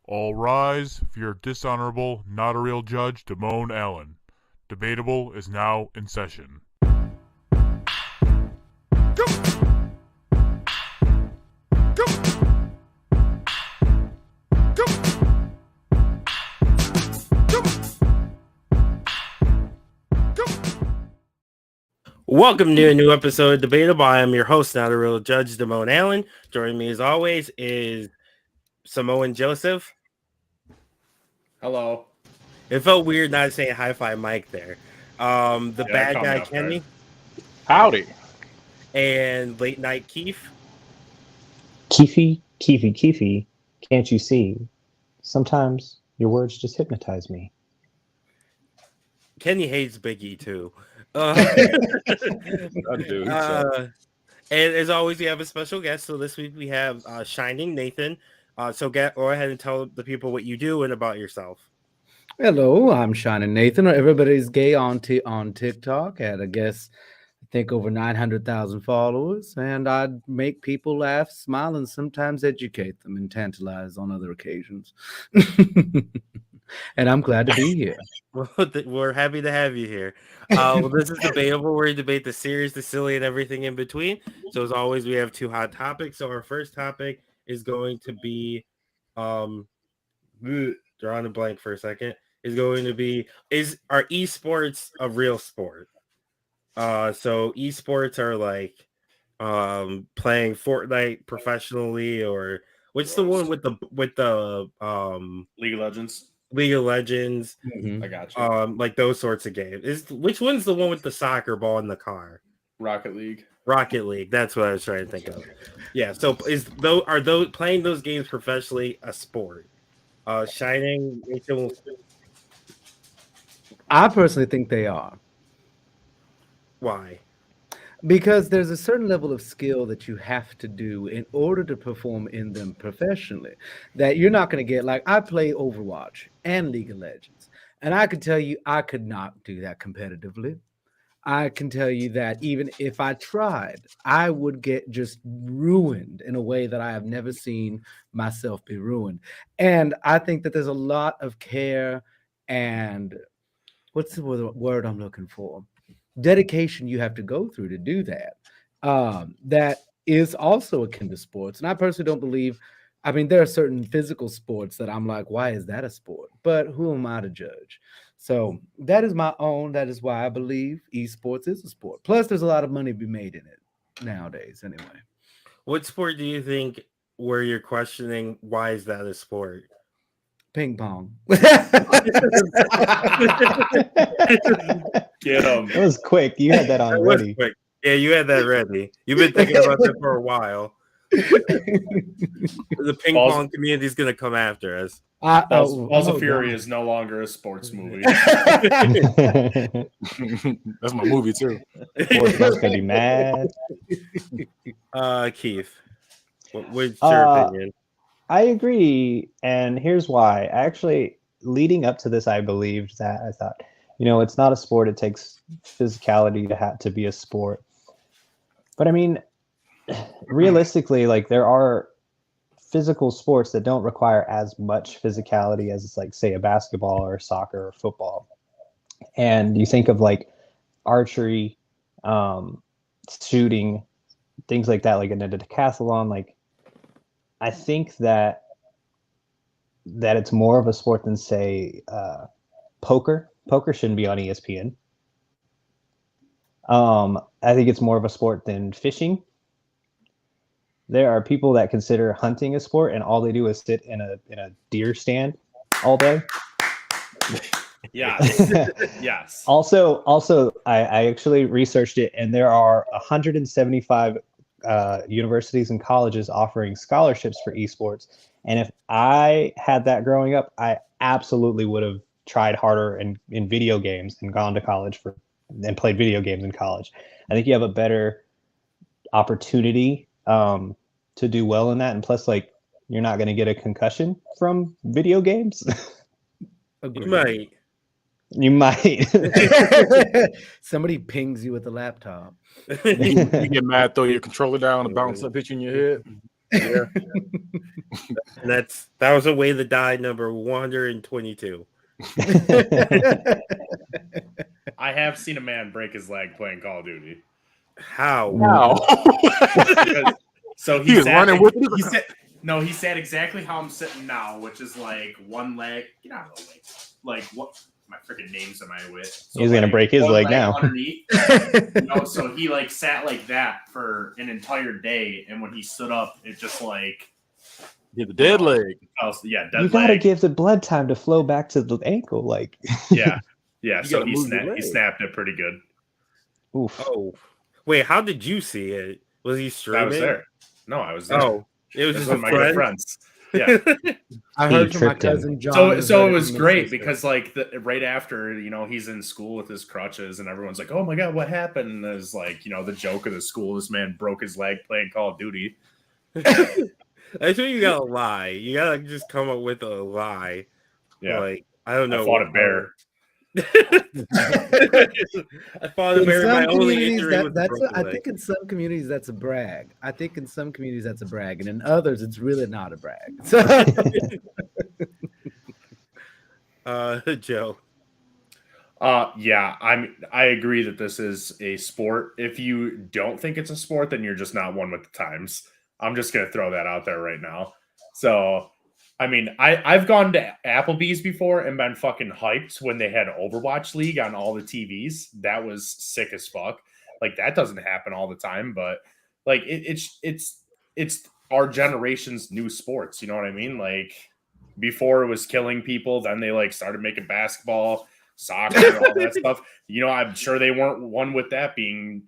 All rise for your dishonorable, not a real judge, Damone Allen. Debatable is now in session. Welcome to a new episode of Debatable. I am your host, not a real judge, Damone Allen. Joining me as always is Samoan Joseph. Hello. It felt weird not saying hi-fi Mike there. The bad guy Kenny. Howdy. And late night Keith. Keefy, can't you see? Sometimes your words just hypnotize me. Kenny hates Biggie too. And as always, we have a special guest. So this week we have Shining Nathan. So go ahead and tell the people what you do and about yourself. Hello, I'm Shining Nathan. Everybody's gay on TikTok. I think over 900,000 followers, and I make people laugh, smile, and sometimes educate them and tantalize on other occasions. And I'm glad to be here. Well, we're happy to have you here. Well, this is Debatable, where we debate the serious, the silly, and everything in between. So as always, we have two hot topics. So our first topic is going to be, drawing a blank for a second, is are esports a real sport? So esports are like playing Fortnite professionally, or what's the one with the League of Legends. Mm-hmm. I got you. Like those sorts of games. Which one's the one with the soccer ball in the car? Rocket League. That's what I was trying to think of. Yeah. So are those playing those games professionally a sport? Shining. I personally think they are. Why? Because there's a certain level of skill that you have to do in order to perform in them professionally that you're not going to get. Like, I play Overwatch and League of Legends, and I can tell you I could not do that competitively. I can tell you that even if I tried, I would get just ruined in a way that I have never seen myself be ruined. And I think that there's a lot of care and what's the word I'm looking for? Dedication you have to go through to do that. That is also akin to sports. And I personally don't believe, there are certain physical sports that I'm like, why is that a sport? But who am I to judge? So that is that is why I believe esports is a sport. Plus, there's a lot of money to be made in it nowadays anyway. What sport do you think where you're questioning why is that a sport? Ping pong. Get him. That was quick. You had that on ready. Quick. Yeah, you had that ready. You've been thinking about that for a while. The ping pong community is going to come after us. Balls of Fury is no longer a sports movie. That's my movie too. Sports gonna be mad. Keith, what's your opinion? I agree, and here's why. Actually, leading up to this, I believed that. I thought, it's not a sport. It takes physicality to be a sport. But realistically, like, there are physical sports that don't require as much physicality as, like, say, a basketball or soccer or football. And you think of, like, archery, shooting, things like that, like in a decathlon. Like, I think that it's more of a sport than, say, poker. Poker shouldn't be on ESPN. I think it's more of a sport than fishing. There are people that consider hunting a sport, and all they do is sit in a deer stand all day. Yes. Yes. Also, I actually researched it, and there are 175 universities and colleges offering scholarships for esports. And if I had that growing up, I absolutely would have tried harder in video games and gone to college and played video games in college. I think you have a better opportunity to do well in that, and plus, like, you're not going to get a concussion from video games. You might. Somebody pings you with a laptop. You get mad, throw your controller down, and bounce up, hit you in your head. Yeah. And that was away the die number 122. I have seen a man break his leg playing Call of Duty. How? Wow. So He was running with it. He sat exactly how I'm sitting now, which is like one leg. Get out of the way. Like what? My freaking names am I with? So He's gonna break his one leg now. Underneath. So he like sat like that for an entire day, and when he stood up, it just like Hit the dead leg. dead You gotta leg. give the blood time to flow back to the ankle, like. Yeah. You So gotta he move your leg. snapped it pretty good. Oof. Oh, wait. How did you see it? Was he streaming? I was there. No, I was there. Oh, it was This just one of my good friends. Yeah. I He heard from my tripped him. cousin John. So it was great because like right after he's in school with his crutches and everyone's like, oh my god, what happened? And there's like the joke of the school, this man broke his leg playing Call of Duty. That's when you gotta lie. You gotta just come up with a lie. Yeah, Like I don't know. I fought a bear. I fought a bear. My only injury was a that's broken I leg. think in some communities that's a brag. And in others it's really not a brag. So, Joe. Yeah, I agree that this is a sport. If you don't think it's a sport, then you're just not one with the times. I'm just gonna throw that out there right now. So I mean, I've gone to Applebee's before and been fucking hyped when they had Overwatch League on all the TVs. That was sick as fuck. Like that doesn't happen all the time, but like it's our generation's new sports. You know what I mean? Like before it was killing people, then they like started making basketball, soccer, all that stuff. I'm sure they weren't one with that being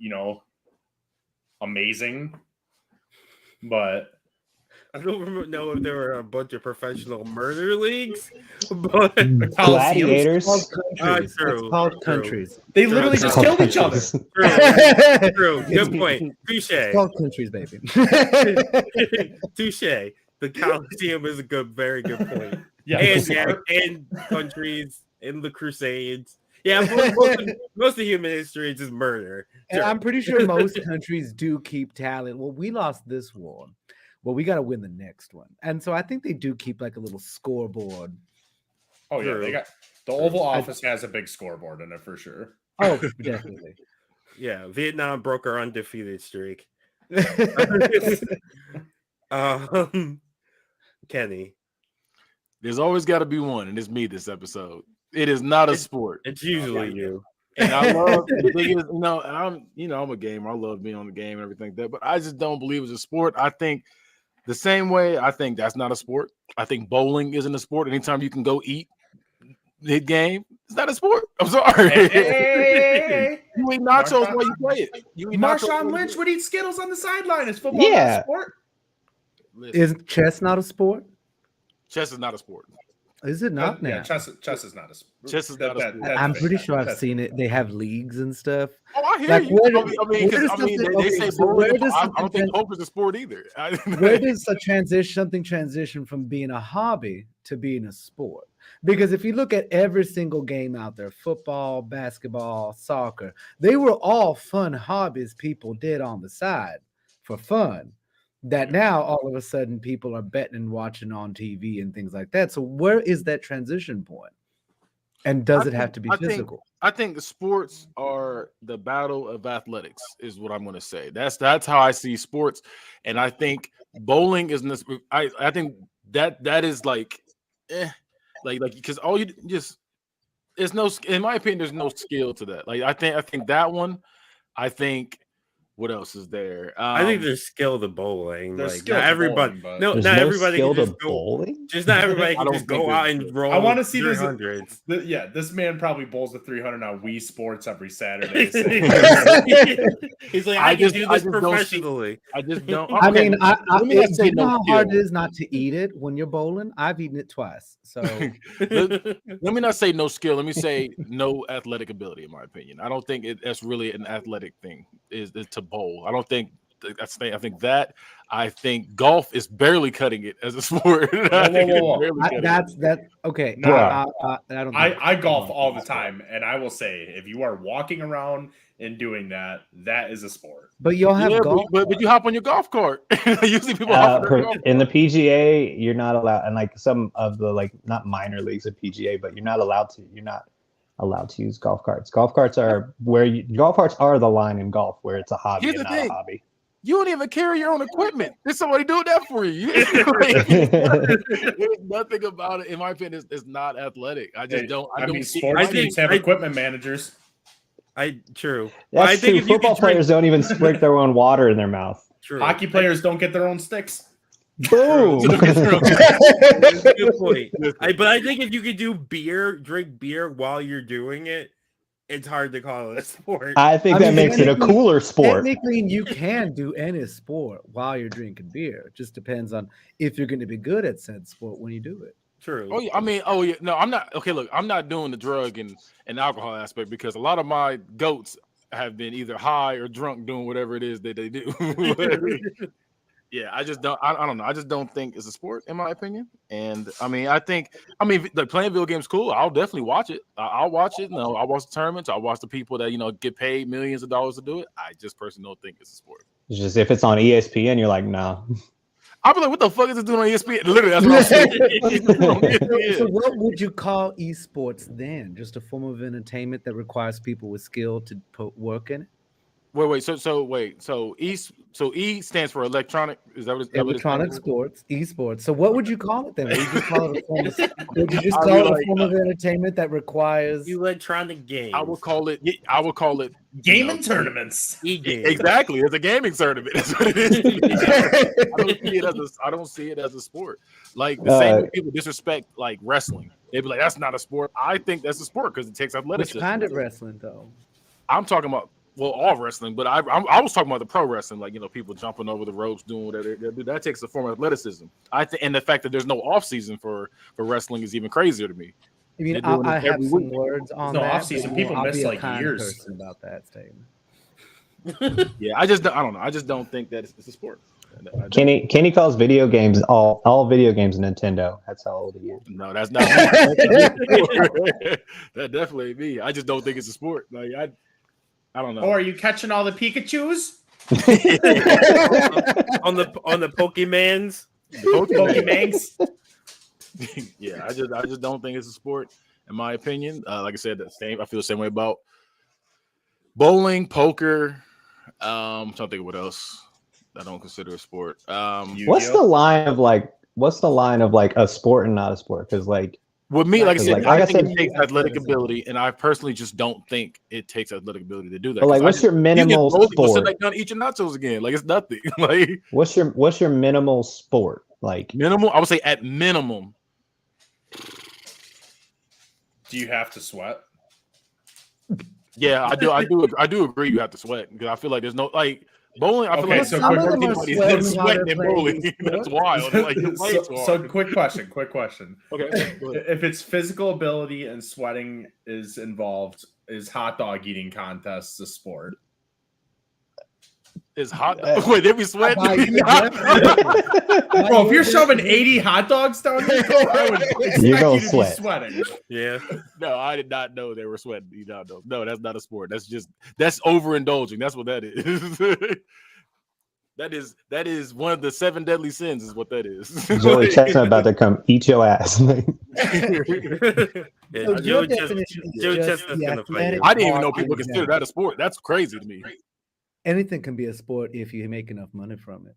amazing, but. I don't know if there were a bunch of professional murder leagues, but Gladiators. it's called countries. They literally just killed each other. True. Good point. Touche. It's called countries, baby. Touche. The Colosseum is a very good point. Yeah, and countries in the Crusades. Yeah, most of human history is just murder. And I'm pretty sure most countries do keep talent. Well, we lost this war. Well, we got to win the next one. And so I think they do keep like a little scoreboard. Oh, yeah. They got the Oval Office has a big scoreboard in it for sure. Oh, definitely. Yeah. Vietnam broke our undefeated streak. Kenny. There's always got to be one, and it's me this episode. It is not a sport. It's usually you. And I love the thing is, I'm a gamer. I love being on the game and everything like that, but I just don't believe it's a sport. I think the same way I think that's not a sport. I think bowling isn't a sport. Anytime you can go eat mid-game, it's not a sport. I'm sorry. Hey. You eat nachos while you play it. Marshawn Lynch would eat Skittles on the sideline. Is football not a sport? Listen, Is chess not a sport? chess is not a sport. Is it not now? Yeah, chess is not a sport. Chess is not a sport. I'm pretty sure I've seen it. They have leagues and stuff. Oh, I hear Like, you. They say bowling. does I don't think poker's a sport either. where does something transition from being a hobby to being a sport? Because if you look at every single game out there, football, basketball, soccer, they were all fun hobbies people did on the side for fun. That now all of a sudden people are betting and watching on TV and things like that. So where is that transition point? And does it have to be physical? I think the sports are the battle of athletics, is what I'm going to say. That's how I see sports, and I think bowling is. I think that is like because all you just there's no, in my opinion, there's no skill to that. Like I think that one. I think. What else is there? I think there's skill to bowling. There's Like skill not to everybody. bowling, but- No, There's not no everybody skill can to just go. bowling. Just not everybody I can don't just think go there's out a and skill. roll. I want to see this. 300s. This man probably bowls the 300 on Wii Sports every Saturday. He's like, I I can just- do I this just don't see- professionally. I just don't. I mean, let me not say you know no how hard it skill. is not to eat it when you're bowling? I've eaten it twice. So Let me not say no skill. Let me say no athletic ability. In my opinion, I don't think that's really an athletic thing. Is to bowl? I don't think that's. I think golf is barely cutting it as a sport. that's okay. No. I don't. I golf all the time, and I will say, if you are walking around in doing that, that is a sport. But y'all have Yeah, golf. but you hop on your golf cart. Usually people hop on their golf In the cart. PGA, you're not allowed, and like some of the like not minor leagues of PGA, but you're not allowed to use golf carts. Golf carts are the line in golf where it's a hobby Here's and the not thing. a hobby. You don't even carry your own equipment. There's somebody doing that for you. There's nothing about it, in my opinion, it's not athletic. I just don't. I don't see. sports teams have equipment managers. True. That's I think true. if you Football could drink- players don't even squirt their own water in their mouth. True. Hockey players don't get their own sticks. Boom. Good point. But I think if you could drink beer while you're doing it, it's hard to call it a sport. I think that makes it a cooler sport. Technically, you can do any sport while you're drinking beer. It just depends on if you're going to be good at said sport when you do it. True. Oh yeah, no, I'm not. Okay, look, I'm not doing the drug and alcohol aspect because a lot of my goats have been either high or drunk doing whatever it is that they do. Yeah, I just don't. I don't know. I just don't think it's a sport, in my opinion. And I think like playing video games cool. I'll definitely watch it. I'll watch it. No, I'll watch the tournaments. I'll watch the people that get paid millions of dollars to do it. I just personally don't think it's a sport. It's just if it's on ESPN, you're like, no. I'll be like, what the fuck is this doing on ESPN? Literally, that's what I'm saying. So what would you call esports then? Just a form of entertainment that requires people with skill to put work in it? Wait. So E stands for electronic. Is that what it's? Electronic sports, esports. So what would you call it then? Would you just call it a form of entertainment that requires electronic games? I would call it Gaming tournaments. E-game. Exactly. It's a gaming tournament. That's what it is. I don't see it as a sport. Like the same way people disrespect like wrestling. They'd be like, that's not a sport. I think that's a sport because it takes athleticism. Which kind of wrestling though? I'm talking about all wrestling, but I was talking about the pro wrestling, like people jumping over the ropes, doing whatever they do. That takes a form of athleticism. And the fact that there's no off season for wraestling is even crazier to me. I mean, I have some words on no that. off season. People I'll miss be a like kind years person about that statement. Yeah, I don't know. I just don't think that it's a sport. Kenny calls video games all video games Nintendo. That's how old he is. No, that's not me. That definitely ain't me. I just don't think it's a sport. Like I don't know. Or are you catching all the Pikachus? on the Pokemans? Pokemonks? Yeah, I just don't think it's a sport, in my opinion. Like I said, I feel the same way about bowling, poker. I'm trying to think of what else I don't consider a sport. What's the line of like a sport and not a sport? Because like with me, like I said, I think it takes athletic ability, and I personally just don't think it takes athletic ability to do that. But like, what's your minimal sport? Sit back down, eat your nachos again. Like it's nothing. Like what's your minimal sport? Like minimal, I would say at minimum. Do you have to sweat? Yeah, I do agree. You have to sweat because I feel like there's no like bowling. I feel like so anybody's sweating in bowling. That's wild. Like, so quick question. Okay. If it's physical ability and sweating is involved, is hot dog eating contests a sport? Is hot wait, they be sweating. Bro, if you're shoving 80 hot dogs down your throat, I would expect You're gonna you to sweat. be sweating. Yeah. No, I did not know they were sweating. You don't know. No, that's not a sport. That's overindulging. That's what that is. That is one of the 7 deadly sins, is what that is. Joey Chestnut about to come eat your ass. Yeah, So Joe your definition is Joe just Chestnut's the gonna fight athletic you. I didn't even know part people in consider that a sport. That's crazy to me. Anything can be a sport if you make enough money from it.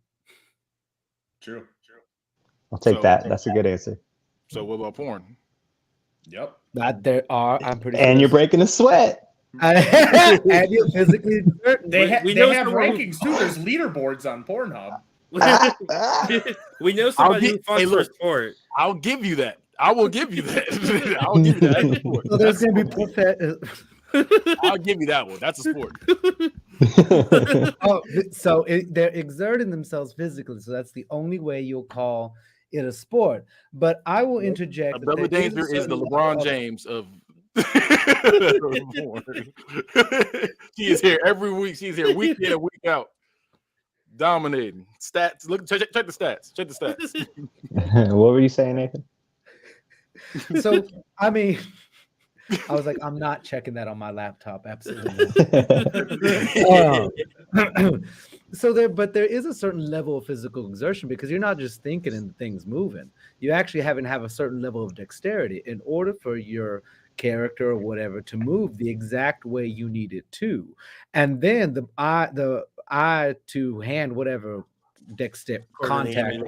True. I'll take that. That's a good answer. So what about porn? Yep. That there are, I'm pretty And you're breaking a sweat. and you're physically certain. They We know have someone who- rankings too. There's leaderboards on Pornhub. We know somebody who funds for look. sport. I'll give you that. I will give you that. I'll give you that. That's a sport. So there's going to be I'll give you that one. That's a sport. they're exerting themselves physically, so that's the only way you'll call it a sport. But I will interject. that Bella there is a Danger is the certain LeBron level of- James of. She is here every week. She's here week in and week out, dominating stats. Look, check the stats. Check the stats. What were you saying, Nathan? So I mean, I was like, I'm not checking that on my laptop. Absolutely. But there is a certain level of physical exertion because you're not just thinking and things moving. You actually have a certain level of dexterity in order for your character or whatever to move the exact way you need it to. And then the eye to hand, whatever dexterity contact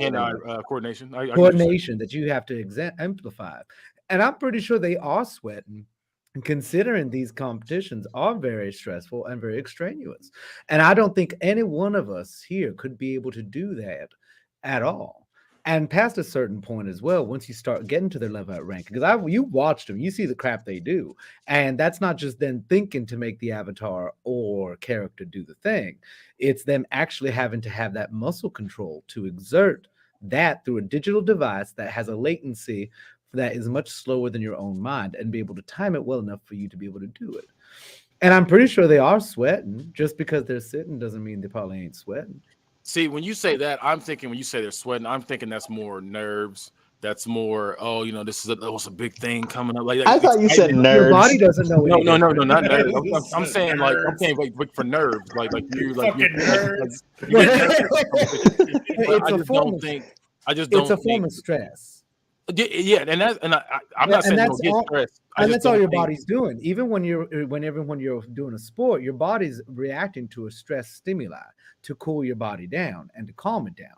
coordination. coordination that you have to amplify. And I'm pretty sure they are sweating, considering these competitions are very stressful and very extraneous. And I don't think any one of us here could be able to do that at all. And past a certain point as well, once you start getting to their level at rank, because you watched them, you see the crap they do. And that's not just them thinking to make the avatar or character do the thing. It's them actually having to have that muscle control to exert that through a digital device that has a latency that is much slower than your own mind and be able to time it well enough for you to be able to do it. And I'm pretty sure they are sweating. Just because they're sitting doesn't mean they probably ain't sweating. See, when you say that, I'm thinking when you say they're sweating, I'm thinking that's more nerves. That's more, this is a big thing coming up. Like I thought you said nerves. Your body doesn't know. No, not nerves. I'm saying like for nerves, like you like fucking nerds. It's a form of stress. Yeah, and I'm not saying that's get stressed. And that's all your body's doing. Even when you're doing a sport, your body's reacting to a stress stimuli to cool your body down and to calm it down.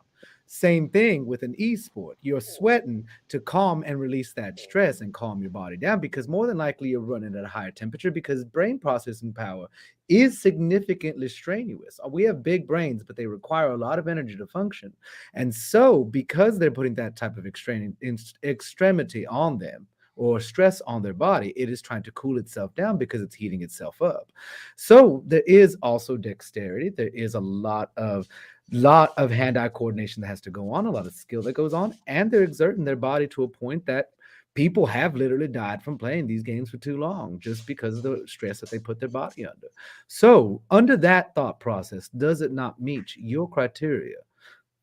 Same thing with an esport. You're sweating to calm and release that stress and calm your body down because more than likely you're running at a higher temperature because brain processing power is significantly strenuous. We have big brains, but they require a lot of energy to function. And so because they're putting that type of extremity on them, or stress on their body, it is trying to cool itself down because it's heating itself up. So there is also dexterity. There is a lot of hand-eye coordination that has to go on, a lot of skill that goes on, and they're exerting their body to a point that people have literally died from playing these games for too long just because of the stress that they put their body under. So under that thought process, does it not meet your criteria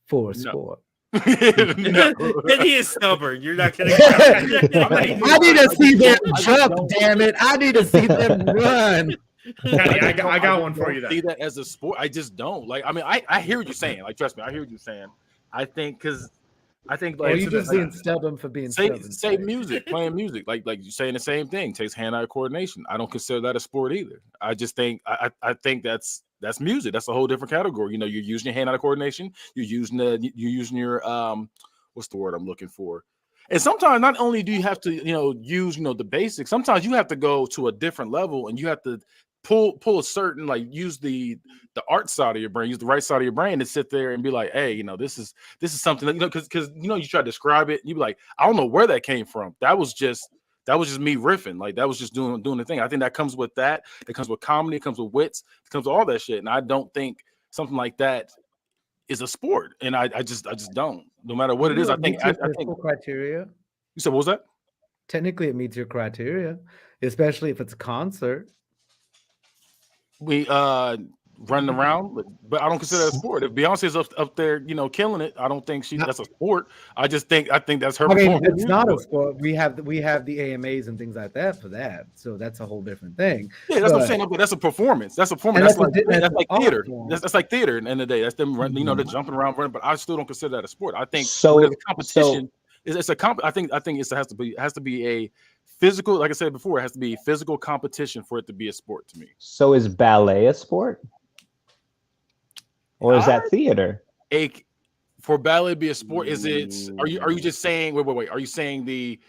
for a sport? And he is stubborn. You're not gonna. I need to see them jump. Damn it! I need to see them run. I got one for you. See that as a sport? I just don't like. I mean, I hear what you're saying. Like, trust me, I hear what you're saying. I think like you just being stubborn for being stubborn. Say music, playing music, like you're saying the same thing. Takes hand-eye coordination. I don't consider that a sport either. I just think I think that's music. That's a whole different category. You're using your hand-eye coordination. You're using your what's the word I'm looking for? And sometimes not only do you have to use the basics. Sometimes you have to go to a different level, and you have to pull a certain use the art side of your brain, use the right side of your brain to sit there and be like, hey, this is something that because you try to describe it, you be like, I don't know where that came from. That was just me riffing. Like that was just doing the thing. I think that comes with that. It comes with comedy. It comes with wits. It comes with all that shit. And I don't think something like that is a sport. And I just don't. No matter what it is, I think criteria. You said what was that? Technically, it meets your criteria, especially if it's a concert. We running around, but I don't consider that a sport. If Beyonce's up there, killing it, I don't think that's a sport. I think that's her. I mean, it's not a sport. We have the AMAs and things like that for that, so that's a whole different thing. Yeah, that's what I'm saying. But that's a performance. That's a performance. That's like theater. That's like theater. At the end of the day, that's them running. They're jumping around, running. But I still don't consider that a sport. I think it's a competition. It's a comp. I think it has to be a physical. Like I said before, it has to be physical competition for it to be a sport to me. So is ballet a sport? Or is that theater? For ballet to be a sport, is it? Are you just saying? Wait. Are you saying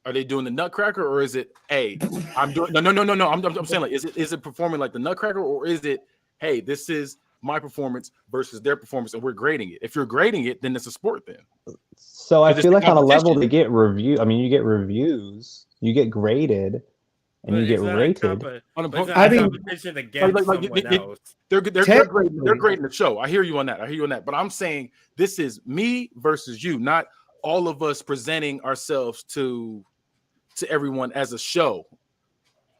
are they doing the Nutcracker, or is it? Hey, I'm doing no. I'm saying like, is it performing like the Nutcracker, or is it? Hey, this is my performance versus their performance, and we're grading it. If you're grading it, then it's a sport. Then. So I feel like on a level they get review. I mean, you get reviews, you get graded. And you get rated. I mean, competition against someone else. They're grading the show. I hear you on that. But I'm saying this is me versus you, not all of us presenting ourselves to everyone as a show.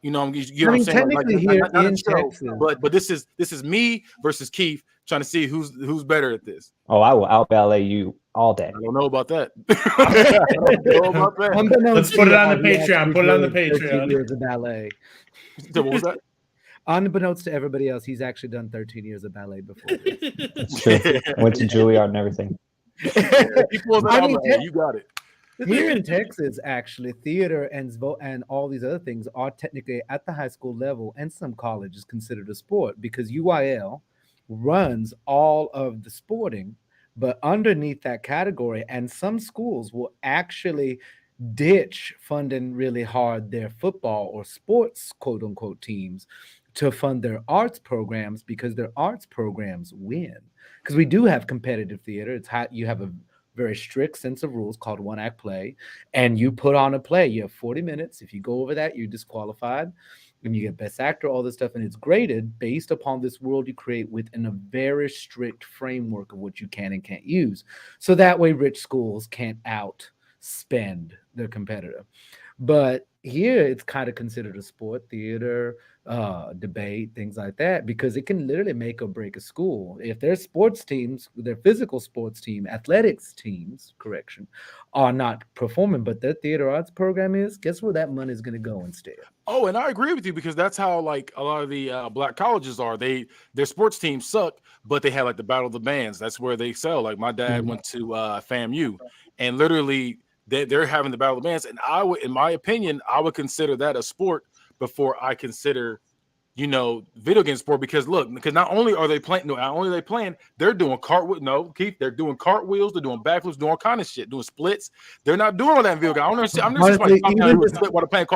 You know what I'm saying? Technically not in Texas, but this is me versus Keith trying to see who's better at this. Oh, I will out ballet you all day. I don't know about that. I don't know about that. Unbeknownst Let's put to it on y'all, the he Patreon. actually Put it on the did 13 Patreon. years of ballet. So what was that? Unbeknownst to everybody else, he's actually done 13 years of ballet before this. It's true. I went to Juilliard and everything. If he pulls that I out, I'm mean, like, hey, you got it. Here in Texas, actually, theater and all these other things are technically at the high school level, and some colleges considered a sport because UIL runs all of the sporting, but underneath that category, and some schools will actually ditch funding really hard their football or sports quote unquote teams to fund their arts programs because their arts programs win. Because we do have competitive theater. It's how you have a very strict sense of rules called one act play, and you put on a play. You have 40 minutes. If you go over that, you're disqualified, and you get best actor, all this stuff, and it's graded based upon this world you create within a very strict framework of what you can and can't use. So that way, rich schools can't outspend their competitor. But here, it's kind of considered a sport, theater, debate, things like that, because it can literally make or break a school. If their sports teams, their physical sports team, athletics teams, correction, are not performing, but their theater arts program is, guess where that money is going to go instead? Oh, and I agree with you because that's how like a lot of the black colleges are. Their sports teams suck, but they have like the Battle of the Bands. That's where they excel. Like my dad went to FAMU, and literally they're having the Battle of the Bands. And I would, in my opinion, I would consider that a sport before I consider, video game sport. Because not only are they playing, they're doing cartwheels. No, Keith, they're doing cartwheels, they're doing backflips, doing all kind of shit, doing splits. They're not doing all that in video game. I don't understand. I'm not Honestly,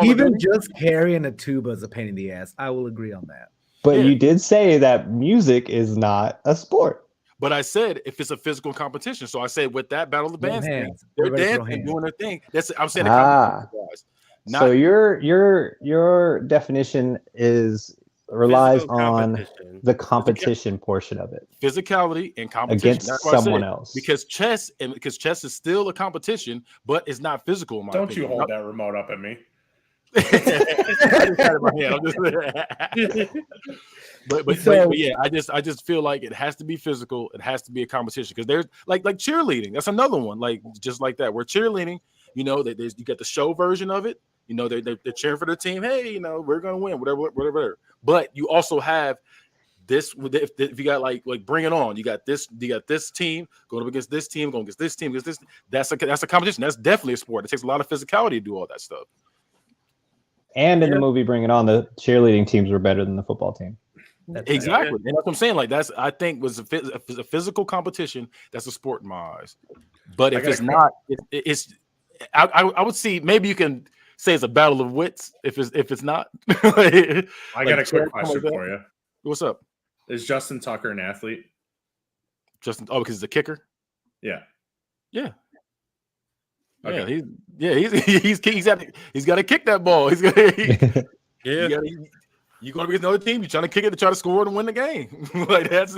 even just carrying a tuba is a pain in the ass. I will agree on that. But you did say that music is not a sport. But I said if it's a physical competition, so I said with that Battle of the Bands thing, they're dancing, doing their thing. I'm saying so your definition relies on the competition portion of it, physicality and competition against someone else. Because chess is still a competition, but it's not physical. In my Don't opinion. you hold that remote up at me? But yeah, I just feel like it has to be physical. It has to be a competition because there's like cheerleading. That's another one. Like just like that, where cheerleading, you got the show version of it. They're cheering for their team. Hey, we're gonna win. Whatever. But you also have this. If you got like Bring It On, you got this team going up against this team, going against this team, against this. That's a competition. That's definitely a sport. It takes a lot of physicality to do all that stuff. And in the movie Bring It On, the cheerleading teams were better than the football team. Exactly. And that's what I'm saying. Like I think was a physical competition. That's a sport in my eyes. But if it's not, I would see maybe you can say it's a battle of wits if it's not. I got a quick question for you. What's up? Is Justin Tucker an athlete? Because he's a kicker? Yeah. Yeah. Okay. Yeah, he's got to kick that ball. He's got you go against another team, you're trying to kick it to try to score and win the game. Like that's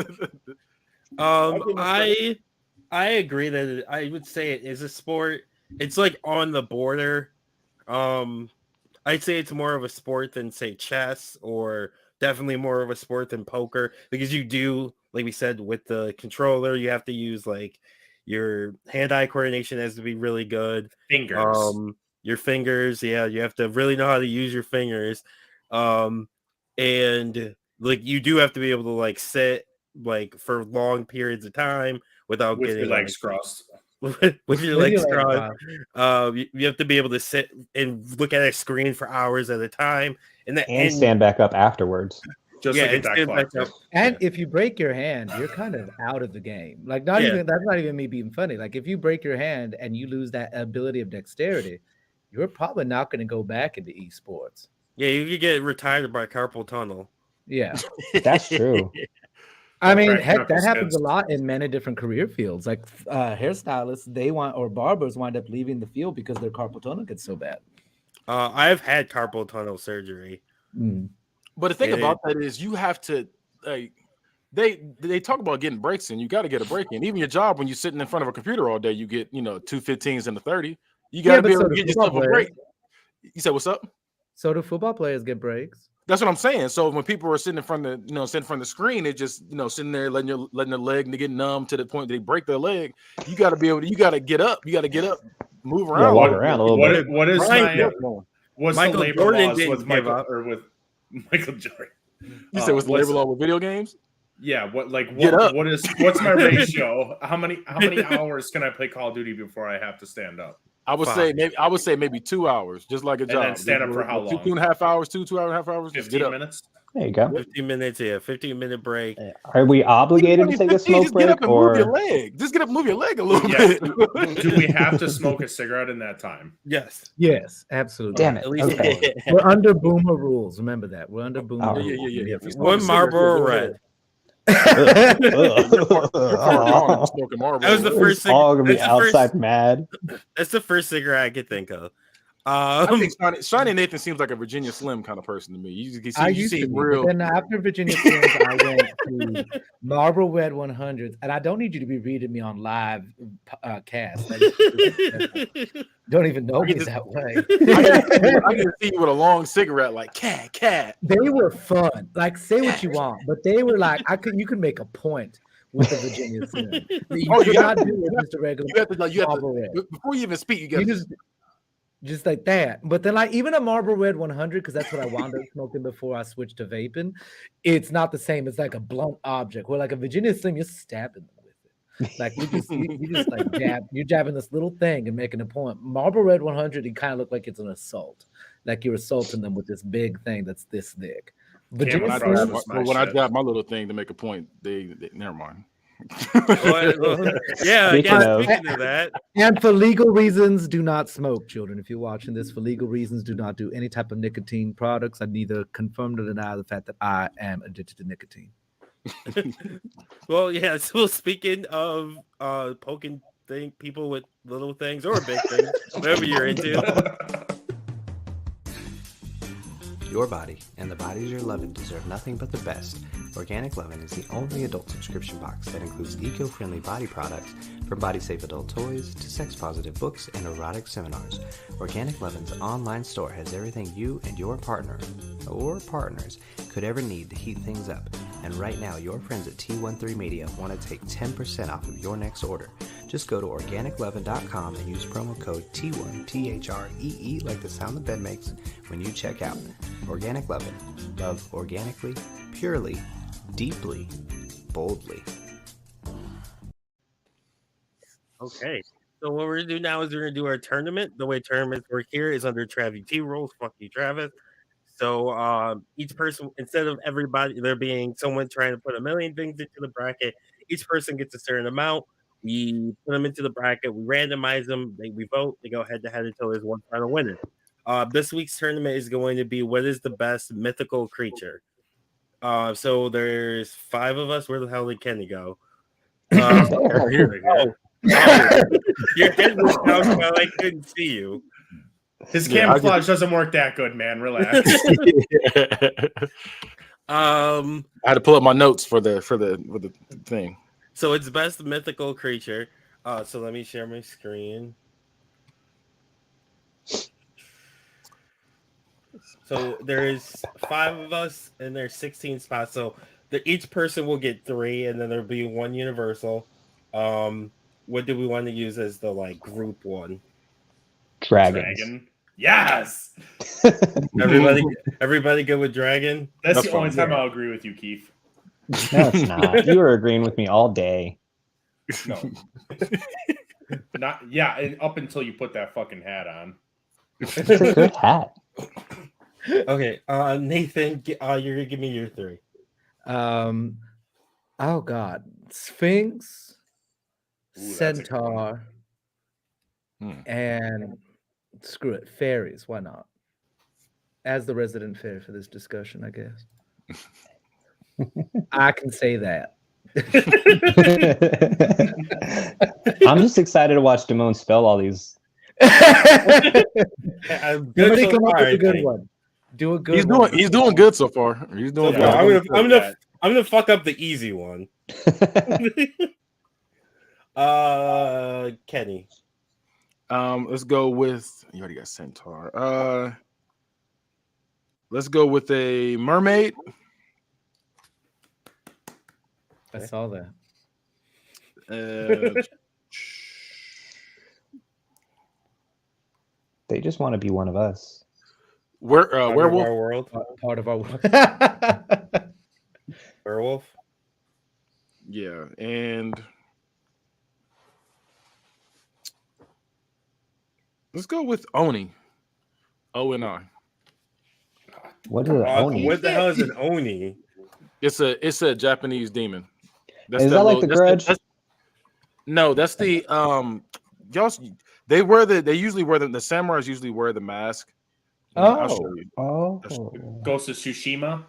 I agree that I would say it is a sport. It's like on the border. I'd say it's more of a sport than say chess, or definitely more of a sport than poker, because you do, like we said, with the controller, you have to use like your hand-eye coordination has to be really good. Your fingers, you have to really know how to use your fingers. And like you do have to be able to like sit like for long periods of time without with getting your legs crossed. With your legs crossed. You have to be able to sit and look at a screen for hours at a time, and stand back up afterwards. Just like a deck collector. And if you break your hand, you're kind of out of the game. Like that's not even me being funny. Like if you break your hand and you lose that ability of dexterity, you're probably not going to go back into esports. Yeah, you could get retired by carpal tunnel. Yeah, that's true. I mean, heck, that happens a lot in many different career fields. Like hairstylists, or barbers wind up leaving the field because their carpal tunnel gets so bad. I've had carpal tunnel surgery. But the thing about that is you have to they talk about getting breaks in. You got to get a break in. Even your job, when you're sitting in front of a computer all day, you get 2 15s and a 30. You got to be able to get yourself a break. You said what's up? So do football players get breaks? That's what I'm saying. So when people are sitting in front of sitting in front of the screen, it just sitting there letting their leg to get numb to the point that they break their leg. You got to be able to. You got to get up. You got to get up, move Yeah, around. walk around a little bit. What is Right. what's Michael the labor Jordan laws didn't with give Michael up. or with Michael Jordan? You said what's the labor law with video games? Yeah, Get up. what's my ratio? How many hours can I play Call of Duty before I have to stand up? I would say maybe 2 hours, just like a job. And then stand up for how long? 2.5 hours, 2.5 hours. 15 minutes. There you go. 15 minutes here, 15-minute break. Are we obligated to take a smoke Just get up break, and move your or leg. Just get up and move your leg a little Yes. bit. Do we have to smoke a cigarette in that time? Yes. Yes, absolutely. damn it? At least Okay. We're under boomer rules. Remember that. We're under boomer Oh. rules. Yeah. One Marlboro Red. Oh, Smoking Marlboro. That was the we're first just all gonna be that's the first- outside mad. That's the first cigarette I could think of. I think Shiny Nathan seems like a Virginia Slim kind of person to me. You Used to seem be, real. but then after Virginia Slims, I went to Marlboro Red 100s, and I don't need you to be reading me on live cast. Don't even know me that way. I can see you with a long cigarette, like cat. They were fun. Like, say what you want, but they were like, you could make a point with the Virginia Slim. You could not do it with the regular Marlboro Red. Before you even speak, you got to just like that. But then, like, even a Marlboro Red 100, because that's what I wound up smoking before I switched to vaping, it's not the same. It's like a blunt object. Where like a Virginia Slim, you're stabbing them with it. Like you just like you're jabbing this little thing and making a point. Marlboro Red 100, it kind of looked like it's an assault. Like you're assaulting them with this big thing that's this thick. Virginia when I grab my little thing to make a point, they never mind. Yeah, Speaking of that. And for legal reasons, do not smoke, children. If you're watching this, for legal reasons, do not do any type of nicotine products. I neither confirm nor deny the fact that I am addicted to nicotine. Well, yeah. So speaking of poking people with little things or big things, whatever you're into. Your body and the bodies you're loving deserve nothing but the best. Organic Lovin' is the only adult subscription box that includes eco-friendly body products, from body-safe adult toys to sex-positive books and erotic seminars. Organic Lovin's online store has everything you and your partner or partners could ever need to heat things up. And right now, your friends at T13 Media want to take 10% off of your next order. Just go to organiclovin.com and use promo code T1, T-H-R-E-E, like the sound the bed makes, when you check out. Organic Lovin'. Love organically, purely, deeply, boldly. Okay. So what we're gonna do now is we're gonna do our tournament. The way tournaments work here is under Travis T rules. Fuck you, Travis. So each person, instead of everybody there being someone trying to put a million things into the bracket, each person gets a certain amount. We put them into the bracket, we randomize them, we vote, they go head to head until there's one final winner. This week's tournament is going to be what is the best mythical creature. So there's 5 of us. Where the hell did Kenny go? Here. Your head was down while I couldn't see you. His camouflage doesn't work that good, man. Relax. I had to pull up my notes for the thing. So it's best mythical creature. So let me share my screen. So there's 5 of us, and there's 16 spots. So each person will get 3, and then there'll be 1 universal. What do we want to use as the group one? Dragons. Dragon. Yes. Everybody good with dragon? That's the only time I'll agree with you, Keith. No, it's not. You were agreeing with me all day. No. Not and up until you put that fucking hat on. It's a good hat. Okay, Nathan, you're gonna give me your 3. Oh God, Sphinx, Ooh, that's a good Centaur, and screw it, fairies. Why not? As the resident fairy for this discussion, I guess. I can say that. I'm just excited to watch Damone spell all these. Somebody come up with a good one. Do a good. He's doing good so far. He's doing good. I'm gonna fuck up the easy one. Kenny. Let's go with you already got Centaur. Let's go with a mermaid. I saw that. They just want to be one of us. Werewolf. Our world. Part of our world. Werewolf. Yeah, and let's go with Oni. O-N-I. What is it? Oni? What the hell is an Oni? It's a Japanese demon. Is that like the Grudge? No, that's the y'all. They usually wear the samurais usually wear the mask. I'll show you. Ghost of Tsushima.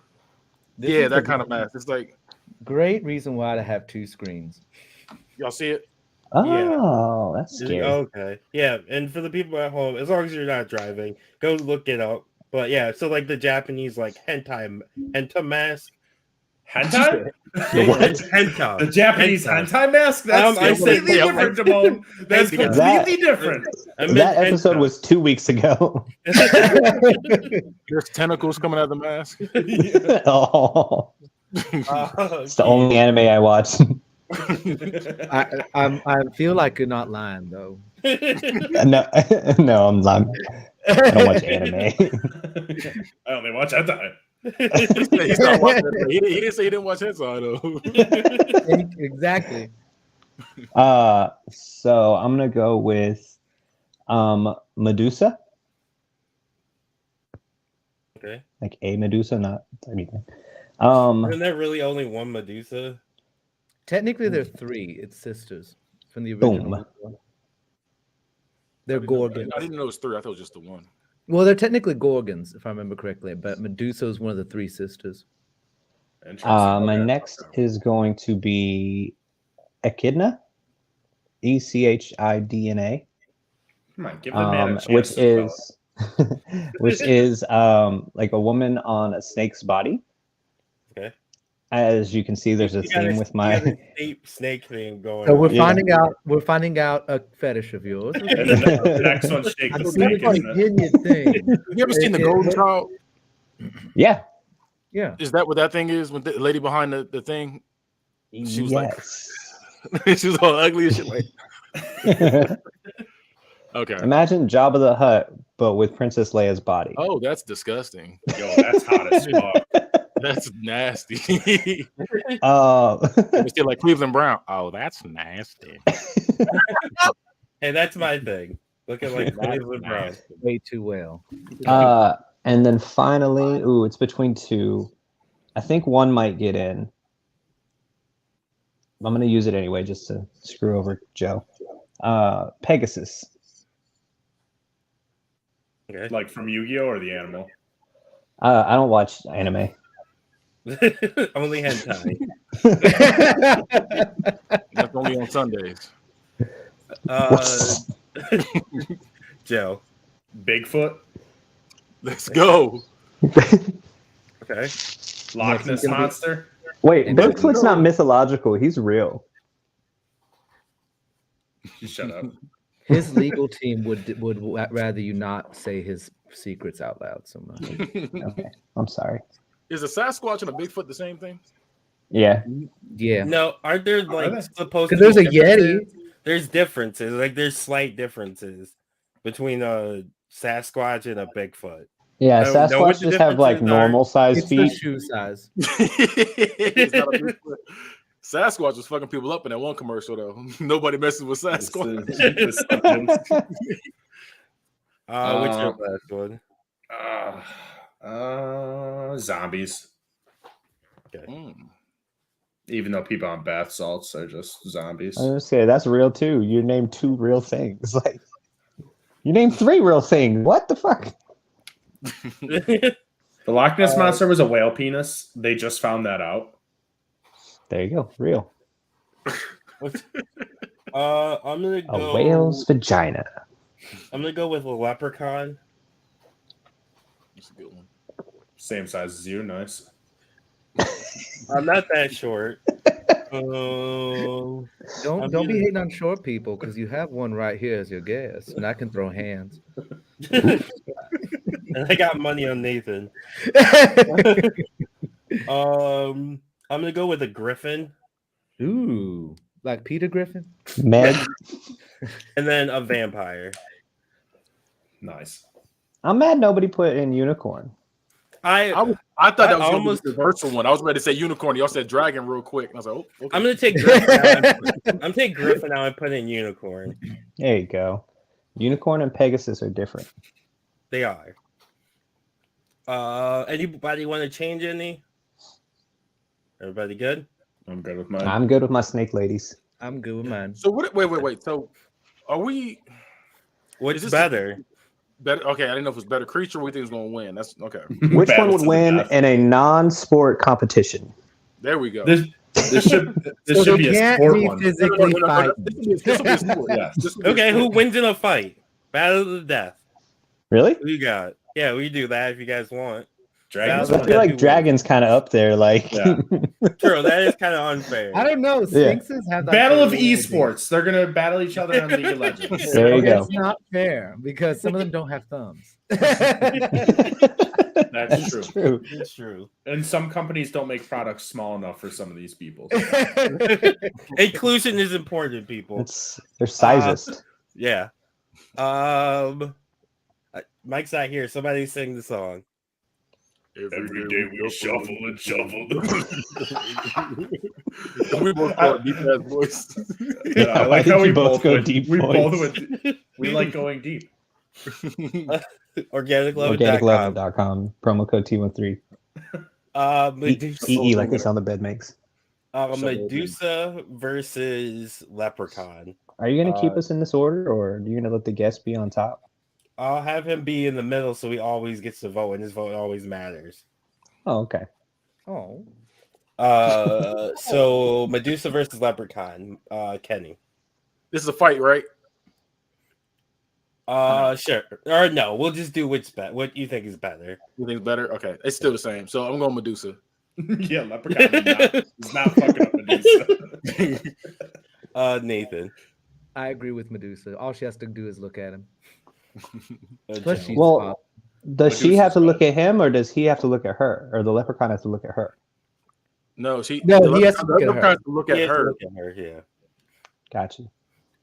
Yeah, that kind of mask. It's like great reason why to have two screens. Y'all see it? Oh, that's scary. Okay. Yeah, and for the people at home, as long as you're not driving, go look it up. But yeah, so like the Japanese like hentai mask. Hentai? Hentai. The Japanese hentai mask? That's completely different, Damone. That's completely different. That episode was 2 weeks ago. There's tentacles coming out of the mask. Oh. It's the only anime I watch. I feel like you're not lying though. No, I'm not. I don't watch anime. I only watch hentai. He's not watching it. He didn't say he didn't watch hentai though. Exactly. So I'm gonna go with Medusa. Okay. Like a Medusa, not anything. Isn't there really only one Medusa? Technically, there are three. It's sisters from the original. Boom. They're Gorgons. I didn't know it was three. I thought it was just the one. Well, they're technically Gorgons, if I remember correctly, but Medusa is one of the three sisters. My next is going to be Echidna, Echidna, Come on, give the man a chance which is like a woman on a snake's body. Okay. As you can see, there's a theme with my snake thing going. So we're finding out a fetish of yours. The next one's shake the snake, isn't it? Have you ever seen the Golden Child? Yeah. Yeah. Is that what that thing is? With the lady behind the thing? She was like, she was all ugly and shit. Like, okay. Imagine Jabba the Hutt, but with Princess Leia's body. Oh, that's disgusting. Yo, that's hot as fuck. That's nasty. It's still like Cleveland Brown. Oh, that's nasty. Hey, that's my thing. Looking like Cleveland Brown. Way too well. And then finally, it's between two. I think one might get in. I'm going to use it anyway, just to screw over Joe. Pegasus. Okay. Like from Yu-Gi-Oh or the animal? I don't watch anime. Only hentai. That's only on Sundays. Joe. Bigfoot. Let's go. Okay. Loch Ness Monster. Wait, Bigfoot's not mythological. He's real. Shut up. His legal team would rather you not say his secrets out loud so much. Okay, I'm sorry. Is a Sasquatch and a Bigfoot the same thing? Yeah. Yeah. No, aren't there like supposed to? Because there's a Yeti. There's differences. Like there's slight differences between a Sasquatch and a Bigfoot. Yeah, Sasquatch just have like normal size feet. It's shoe size. It's not a Bigfoot. Sasquatch was fucking people up in that one commercial though. Nobody messes with Sasquatch. What's your last one? Zombies. Okay. Even though people on bath salts are just zombies. I was gonna say that's real too. You named 2 real things. Like you named 3 real things. What the fuck? The Loch Ness Monster was a whale penis. They just found that out. There you go. Real. I'm gonna go a whale's vagina. I'm gonna go with a leprechaun. That's a good one. Same size as you. Nice. I'm not that short. Don't be hating on short people because you have one right here as your guest, and I can throw hands. And I got money on Nathan. I'm gonna go with a griffin. Ooh, like Peter Griffin. Meg. And then a vampire. Nice. I'm mad nobody put in unicorn. I thought that was almost the reversal one. I was ready to say unicorn. Y'all said dragon real quick. And I was like, oh, okay. I'm gonna take Griffin. I'm gonna take Griffin now and put in unicorn. There you go. Unicorn and Pegasus are different. They are. Anybody want to change any? Everybody good? I'm good with mine. I'm good with my snake ladies. I'm good with mine. So wait. So are we? What's better? Better. Okay, I didn't know if it's better creature. We think is going to win. That's okay. Which one would win in a non-sport competition? There we go. This should be a sport one. Physically fight. This will be a sport. Yes. Okay, who wins in a fight? Battle to the death. Really? Who you got? Yeah, we do that if you guys want. Dragons. I feel like Dragon's kind of up there. Like, Yeah. True, that is kind of unfair. I don't know. Sphinxes have that Battle of ability. esports. They're gonna battle each other on League of Legends. There you go. It's not fair because some of them don't have thumbs. That's true. It's true. And some companies don't make products small enough for some of these people. Inclusion is important, people. They're sizest. Yeah. Mike's not here. Somebody sing the song. Every day we shuffle and shuffle. We both got deep ass voice. Yeah, I like Why how did we you both both go went, deep we both voice? went, we like going deep. Organiclove.com. Organiclove.com. Promo code T13. Medusa, like the sound the bed makes. Medusa versus Leprechaun. Are you going to keep us in this order, or are you going to let the guest be on top? I'll have him be in the middle so he always gets to vote, and his vote always matters. Oh, okay. Oh. So Medusa versus Leprechaun. Kenny. This is a fight, right? Sure. Or no, we'll just do which bet. What you think is better? You think it's better? Okay, it's still the same. So I'm going Medusa. Yeah, Leprechaun is not fucking up Medusa. Nathan. I agree with Medusa. All she has to do is look at him. Joe. she's Well, does she have to Medusa's look at him, or does he have to look at her, or the leprechaun has to look at her? No, he has to look at her. Look He at has to her. look at her, yeah. Got you.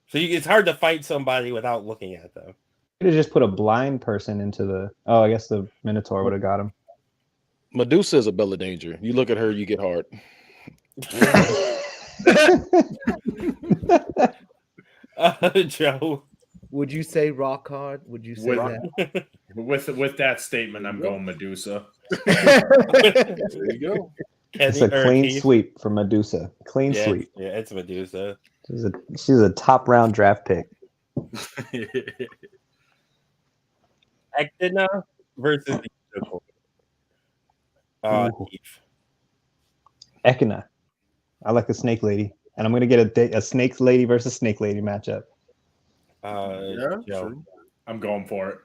So it's hard to fight somebody without looking at them. Could have just put a blind person into the. Oh, I guess the Minotaur would have got him. Medusa is a bell of danger. You look at her, you get hard. Joe. Would you say rock hard? Would you say that? With that statement, I'm going Medusa. There you go. It's a clean sweep for Medusa. Clean sweep. Yeah, it's Medusa. She's a top round draft pick. Ecdina versus Mythical. Eve. Echina. I like the snake lady, and I'm gonna get a snake lady versus snake lady matchup. Joe. I'm going for it.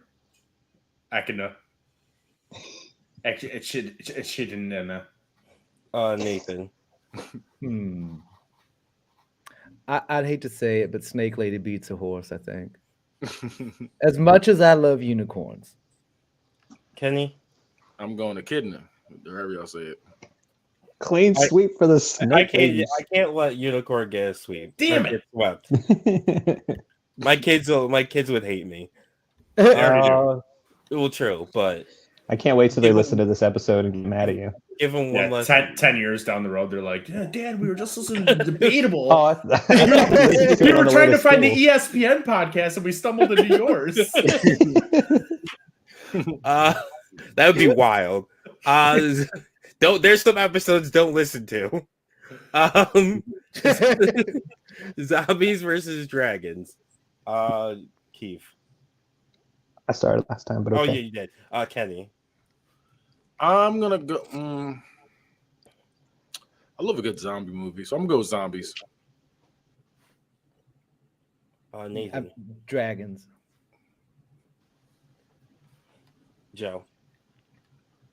Echina. Echidna. Nathan. I'd hate to say it, but Snake Lady beats a horse, I think. As much as I love unicorns. Kenny? I'm going Echidna. However y'all say it. Clean sweep for the snake I can't let unicorn get a sweep. Damn it! it. Get swept. My kids would hate me. Well, true, but I can't wait till they listen to this episode and get mad at you. give them one less. 10 years down the road, they're like, yeah, Dad, we were just listening to Debatable. We We were trying to find the ESPN podcast and we stumbled into yours. That would be wild. There's some episodes don't listen to. Zombies versus dragons. Keith. I started last time, but okay. Oh yeah, you did. Kenny. I'm gonna go. I love a good zombie movie, so I'm gonna go with zombies. Nathan. Dragons. Joe.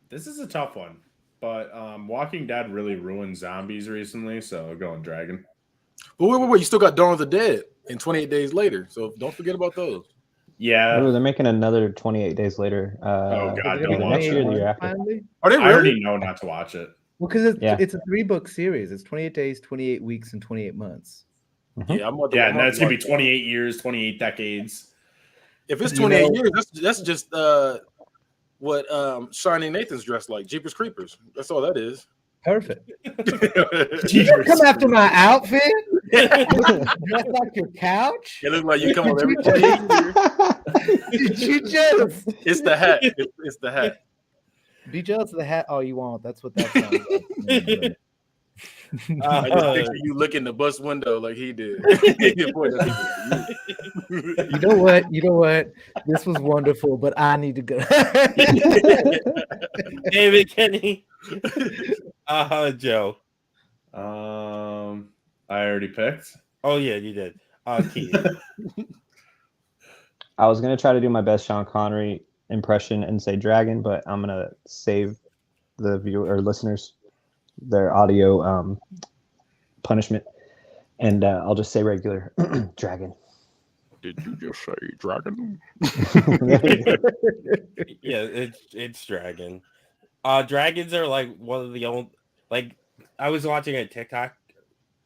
This is a tough one, but Walking Dead really ruined zombies recently, so I'm going dragon. But wait, you still got Dawn of the Dead and 28 Days Later, so don't forget about those. Yeah. Ooh, they're making another 28 Days Later. Oh, God, don't either watch next year or it. the year after. Finally? Are they I already really? know not to watch it. Well, because Yeah. it's a 3-book series. It's 28 days, 28 weeks, and 28 months. Yeah, I'm about to. Yeah, I'm and about that's to going to be watch 28 years, 28 decades. that. If it's You 28 know- years, that's just what Shining Nathan's dressed like. Jeepers Creepers. That's all that is. Perfect. It You don't come after my outfit. Dressed like your couch. looks like you come on every 28 years. Did you just It's the hat. It's the hat. be jealous of the hat all you want? That's what that sounds like. I just picture you looking the bus window like he did. Boy, You know what? You know what? This was wonderful, but I need to go. David, Kenny, Joe. I already picked. Oh yeah, you did. Keith. I was gonna try to do my best Sean Connery impression and say dragon, but I'm gonna save the viewer or listeners their audio punishment, and I'll just say regular dragon. Did you just say dragon? Yeah, it's dragon. Dragons are like one of the only, like, I was watching a TikTok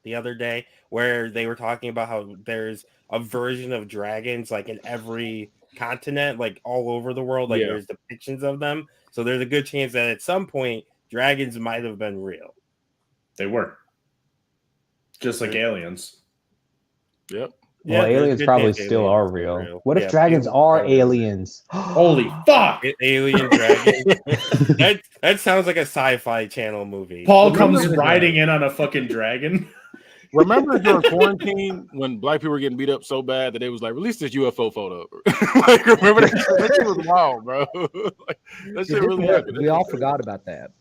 the other day where they were talking about how there's a version of dragons like in every continent, like all over the world. Like there's depictions of them. So there's a good chance that at some point dragons might have been real. They were. Just like aliens. Yep. Well, there's a aliens good probably chance still aliens are real. What if dragons are aliens? Holy fuck! Alien dragon. that sounds like a sci-fi channel movie. Paul comes riding in on a fucking dragon. Remember during quarantine when black people were getting beat up so bad that they was like, release this UFO photo. Like, remember that? That shit was wild, bro. Like, that shit really happened. We all forgot about that.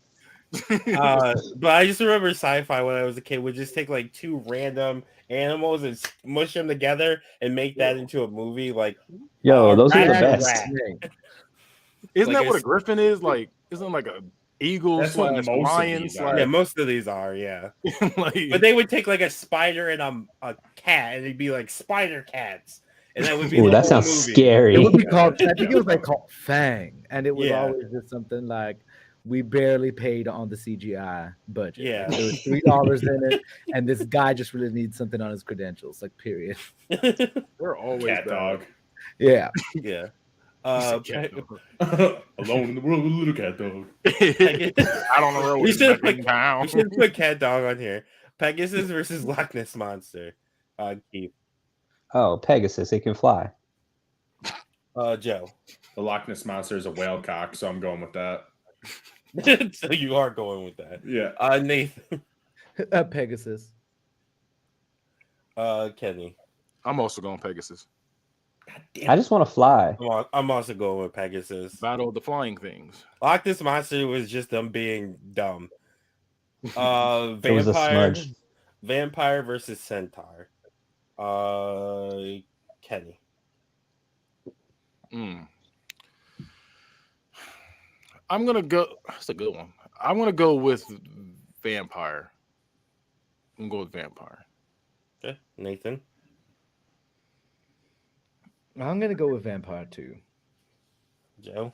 But I just remember sci-fi when I was a kid would just take like two random animals and smush them together and make that into a movie. Like, Yo, those are the rat and best. rat. Isn't Like that what a griffin is? Like, isn't it like a eagle That's what slash most of lion these slash? are. Yeah, most of these are, yeah. Like, But they would take like a spider and a cat, and it'd be like spider cats, and that would be Ooh, the that whole sounds movie. scary. It would be called. I think it was like called Fang, and it was Yeah. always just something like we barely paid on the CGI budget. Yeah. Like, there was $3 in it, and this guy just really needs something on his credentials. Like, period. they're always Cat bad. dog. Yeah. Yeah. Cat dog. Alone in the world with a little cat dog. I don't know. We should put cat dog on here. Pegasus versus Loch Ness monster. Keith. Oh, Pegasus, it can fly. Joe. The Loch Ness monster is a whale cock, so I'm going with that. So you are going with that. Yeah. Nathan. Pegasus. Kenny. I'm also going Pegasus. I just want to fly. I'm also going with Pegasus. Battle of the Flying Things. Loch Ness monster was just them being dumb. It was a Vampire. smudge. Vampire versus Centaur. Kenny. I'm gonna go. That's a good one. I'm gonna go with Vampire. I'm gonna go with Vampire. Okay, Nathan. I'm gonna go with Vampire too. Joe.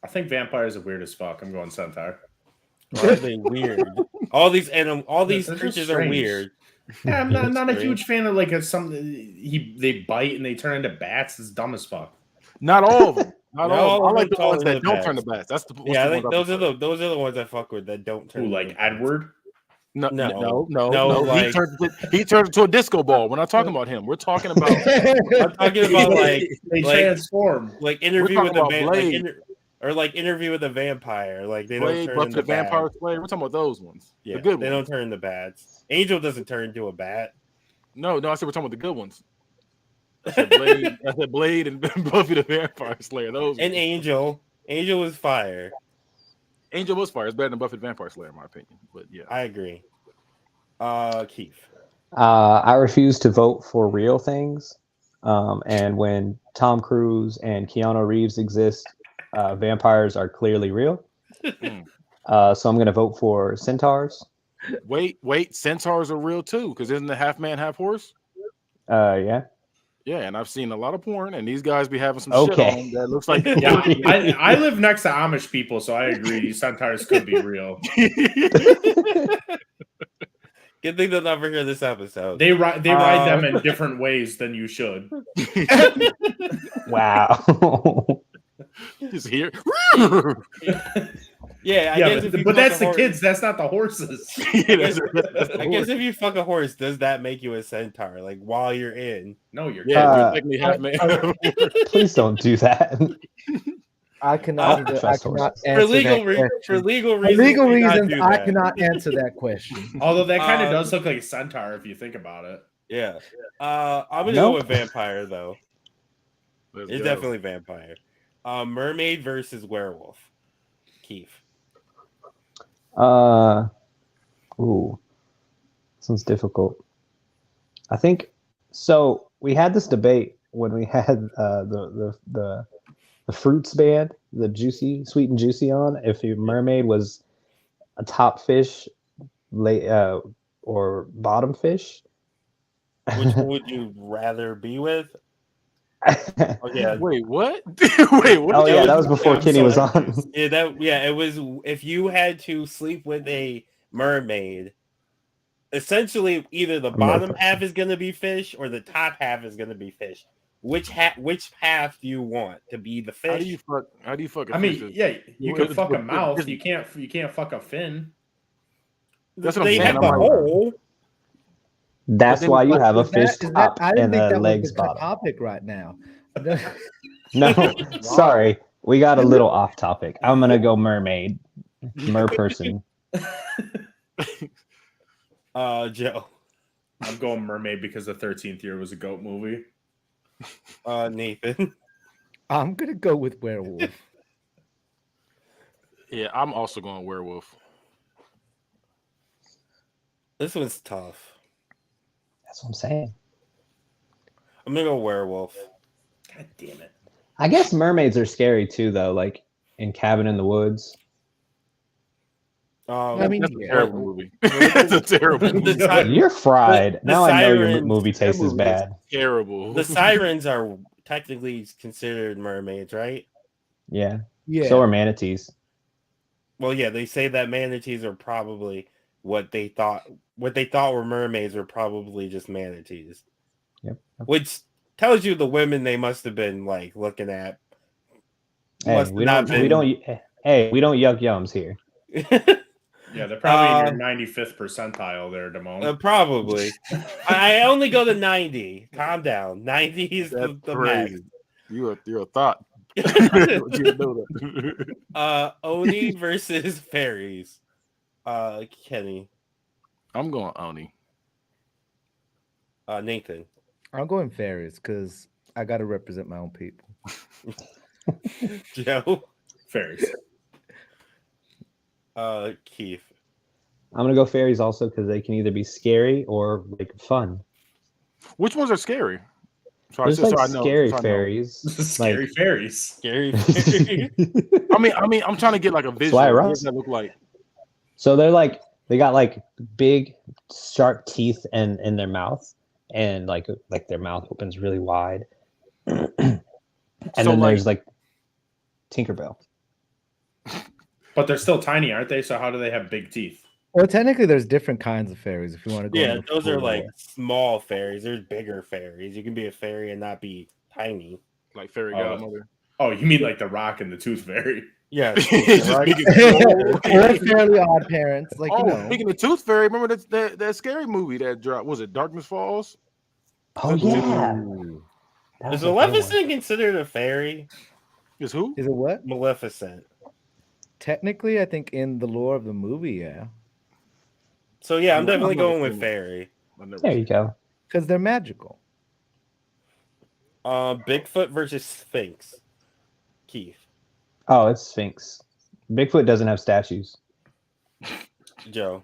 I think vampires are weird as fuck. I'm going centaur. Why are they weird? All these They're just creatures are strange. weird. Yeah, I'm not a Strange. huge fan of like they bite and they turn into bats. It's dumb as fuck. Not all of them. Not Not all. all I of like them the ones turn that into don't bats. turn to bats. That's the Yeah, I the think ones those prefer. are the ones I fuck with that don't turn. Ooh, like into bats. Edward. No. No, like- He turned into a disco ball. We're not talking about him. We're talking about I'm talking about like They transform. interview We're with a talking about Blade. like interview with a vampire. Like they don't Blade, turn Buffy into the Vampire bats. Slayer. We're talking about those ones. Yeah, The good they ones. don't turn into bats. Angel doesn't turn into a bat. No, I said we're talking about the good ones. I said Blade and Buffy the Vampire Slayer. Those And ones. Angel is fire. Angel was fire. It's better than Buffy the Vampire Slayer, in my opinion. But yeah. I agree. Keith. I refuse to vote for real things. And when Tom Cruise and Keanu Reeves exist, vampires are clearly real. So I'm going to vote for centaurs. Wait, centaurs are real too, because isn't the half man, half horse? Yeah. Yeah, and I've seen a lot of porn, and these guys be having some Okay. shit on that looks like. Yeah, I live next to Amish people, so I agree. These centaurs could be real. Good thing they'll never hear this episode. They ride them in different ways than you should. Wow. Just here. Yeah, I Yeah, guess if you but fuck that's a the horse- kids. That's not the horses. Yeah, that's the I horse. guess if you fuck a horse, does that make you a centaur? Like while you're in? No, you're Yeah, kidding. you're technically half man. Please don't do that. I cannot. I Trust cannot horses. answer For legal that for question. legal For reasons, legal we cannot reasons, do I that. cannot answer that question. Although that kind of does look like a centaur if you think about it. Yeah. I'm gonna Nope. go with vampire though. Let's It's go. definitely vampire. Mermaid versus werewolf. Keith. Ooh, this one's difficult. I think so. We had this debate when we had the fruits band, the juicy, sweet and juicy on. If your mermaid was a top fish, or bottom fish. Which one would you rather be with? Oh yeah. Wait, what? Wait, what? Oh did yeah, you- that was before I'm Kenny so was on. confused. It was if you had to sleep with a mermaid, essentially either the bottom person. half is gonna be fish or the top half is gonna be fish. Which half do you want to be the fish? How do you fuck? How do you fuck? A I mean, fish? yeah, you Well, can fuck a but- mouth. You can't fuck a fin. That's what I'm they saying. have I'm the like- hole. That's then why you what- have a Is fish that- is top that- I didn't and think a that legs was the bottom. topic right now. No, sorry, we got a little off topic. I'm gonna go mermaid, person. Joe. I'm going mermaid because the 13th year was a goat movie. Nathan. I'm gonna go with werewolf. Yeah, I'm also going werewolf. This one's tough. That's what I'm saying. I'm gonna go werewolf. God damn it. I guess mermaids are scary too, though. Like in Cabin in the Woods. I mean, That's a yeah. terrible movie. That's a terrible The movie. si- You're fried. the Now I know your sirens- movie taste That is movie bad. Terrible. The sirens are technically considered mermaids, right? Yeah. Yeah. So are manatees. Well, yeah, they say that manatees are probably what they thought were mermaids are probably just manatees. Yep. Which tells you the women they must have been like looking at. Hey, must we not don't. We don't. Hey, we don't yuck yums here. Yeah, they're probably in your 95th percentile there, Damone. Probably. I only go to 90. Calm down. 90 is That's the max. crazy. You're a thought. You know that. Oni versus fairies. Kenny. I'm going Oni. Nathan. I'm going fairies because I got to represent my own people. Joe. Fairies. Keith. I'm gonna go fairies also because they can either be scary or like fun. Which ones are scary? So There's so like I know, scary so I know. fairies. Scary fairies. Scary. I mean, I'm trying to get like a visual. why I What run. does that look like? So they got like big sharp teeth in their mouth, and like their mouth opens really wide. And So, then like- there's like Tinkerbell. But they're still tiny, aren't they? So how do they have big teeth? Well, technically, there's different kinds of fairies. If you want to go, Yeah, into those are full like lore. small fairies. There's bigger fairies. You can be a fairy and not be tiny. Like fairy Oh. godmother. Oh, you mean like the Rock and the Tooth Fairy? Yeah. It's just big Or Fairly Odd Parents, like Oh, you know. speaking of Tooth Fairy, remember that scary movie that dropped? Was it Darkness Falls? Oh yeah. Ooh. That Is was a good one. Maleficent considered a fairy? Is who? Is it what? Maleficent. Technically, I think in the lore of the movie, yeah, So yeah, I'm Yeah, definitely I've never going with seen it. fairy. I've never There seen you go. because they're magical. Bigfoot versus Sphinx. Keith. Oh, it's Sphinx. Bigfoot doesn't have statues. Joe.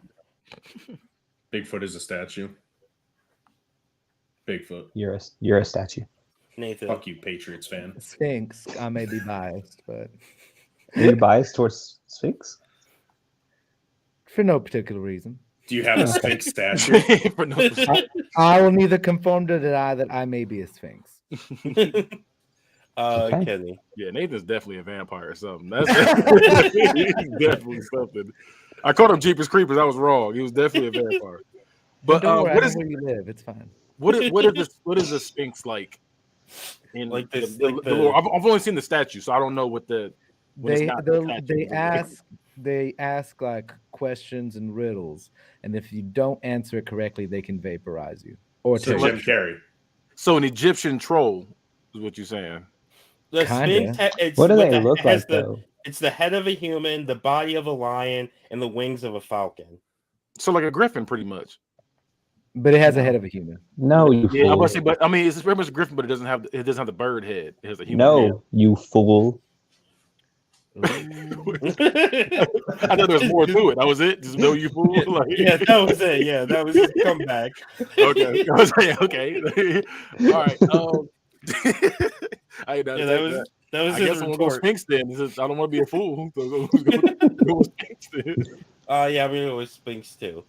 Bigfoot is a statue. Bigfoot. You're a statue. Nathan. Fuck you, Patriots fan. Sphinx, I may be biased, but Are you biased towards Sphinx? for no particular reason. Do you have a Sphinx statue? For no- I will neither confirm or deny that I may be a Sphinx. Okay. Kenny. Yeah, Nathan's definitely a vampire or something. That's he's definitely something. I called him Jeepers Creepers. I was wrong. He was definitely a vampire. But Don't worry, I what know is where you live. It's fine. what is the Sphinx like? In Like this, the lore? I've only seen the statue, so I don't know what the when it's They not the statue. they ask like questions and riddles, and if you don't answer it correctly, they can vaporize you or So take Jim Carrey. So an Egyptian troll is what you're saying. The Kinda. Sphinx. It's What do with they the- look has like the- though? It's the head of a human, the body of a lion, and the wings of a falcon. So like a griffin, pretty much. But it has a head of a human. No, you Yeah, I'm fool. about to say, but I mean, it's very much a griffin, but it doesn't have the bird head. It has a human No, head. you fool. I thought there was more to it. That was it. Just know you fool. Like, Yeah, that was it. Yeah, that was his comeback. Okay. I was like, okay. All right. I Yeah, that was I his guess I'm gonna go retort. Sphinx then. It's just, I don't want to be a fool. So go with Sphinx then. Yeah, I'm gonna go with Sphinx too.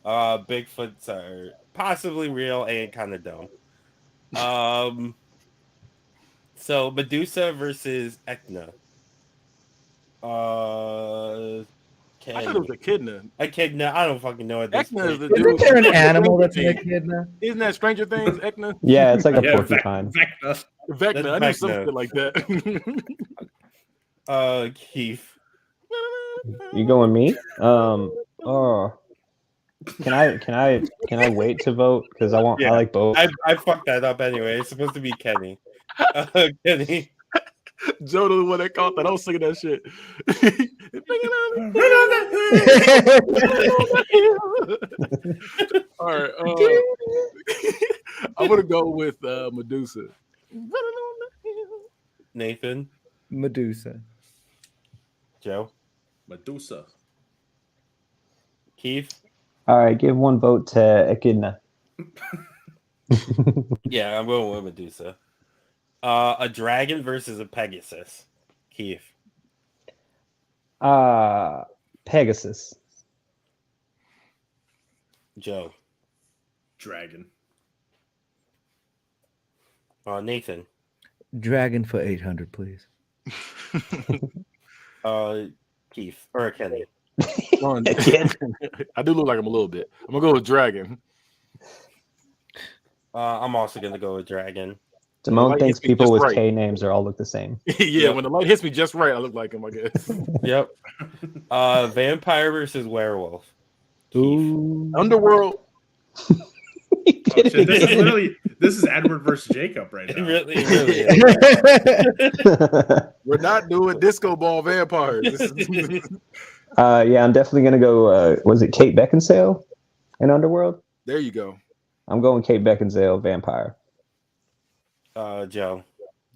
Bigfoots are possibly real and kind of dumb. So Medusa versus Echna. I thought it was Kenny. Echidna. Echidna, I don't fucking know what this Echidna is the Isn't dude. there an animal that's an echidna? Isn't that Stranger Things? Echidna? Yeah, it's like a Yeah, porcupine. Vecna. Vecna. I knew Vecna. something like that. Keith. You going me? Oh, can I wait to vote? Because I Yeah. like both. I fucked that up anyway. It's supposed to be Kenny. Kenny. Joe the one that caught that. I was singing that shit. All right. I'm gonna go with Medusa. Nathan. Medusa. Joe. Medusa. Keith. All right, give one vote to Echidna. Yeah, I'm going with Medusa. A dragon versus a Pegasus. Keith. Pegasus. Joe. Dragon. Nathan. Dragon for 800, please. Keith or Kenny. I do look like him a little bit. I'm gonna go with dragon. I'm also gonna go with dragon. Damone light thinks hits me people just with right. K names are all look the same. Yeah, Yep. when the light hits me just right, I look like him. I guess. Yep. Vampire versus werewolf. Ooh. Underworld. Oh, shit, this is Edward versus Jacob right It now. really is. We're not doing disco ball vampires. This is- Yeah, I'm definitely gonna go. Was it Kate Beckinsale in Underworld? there you go. I'm going Kate Beckinsale, vampire. Joe.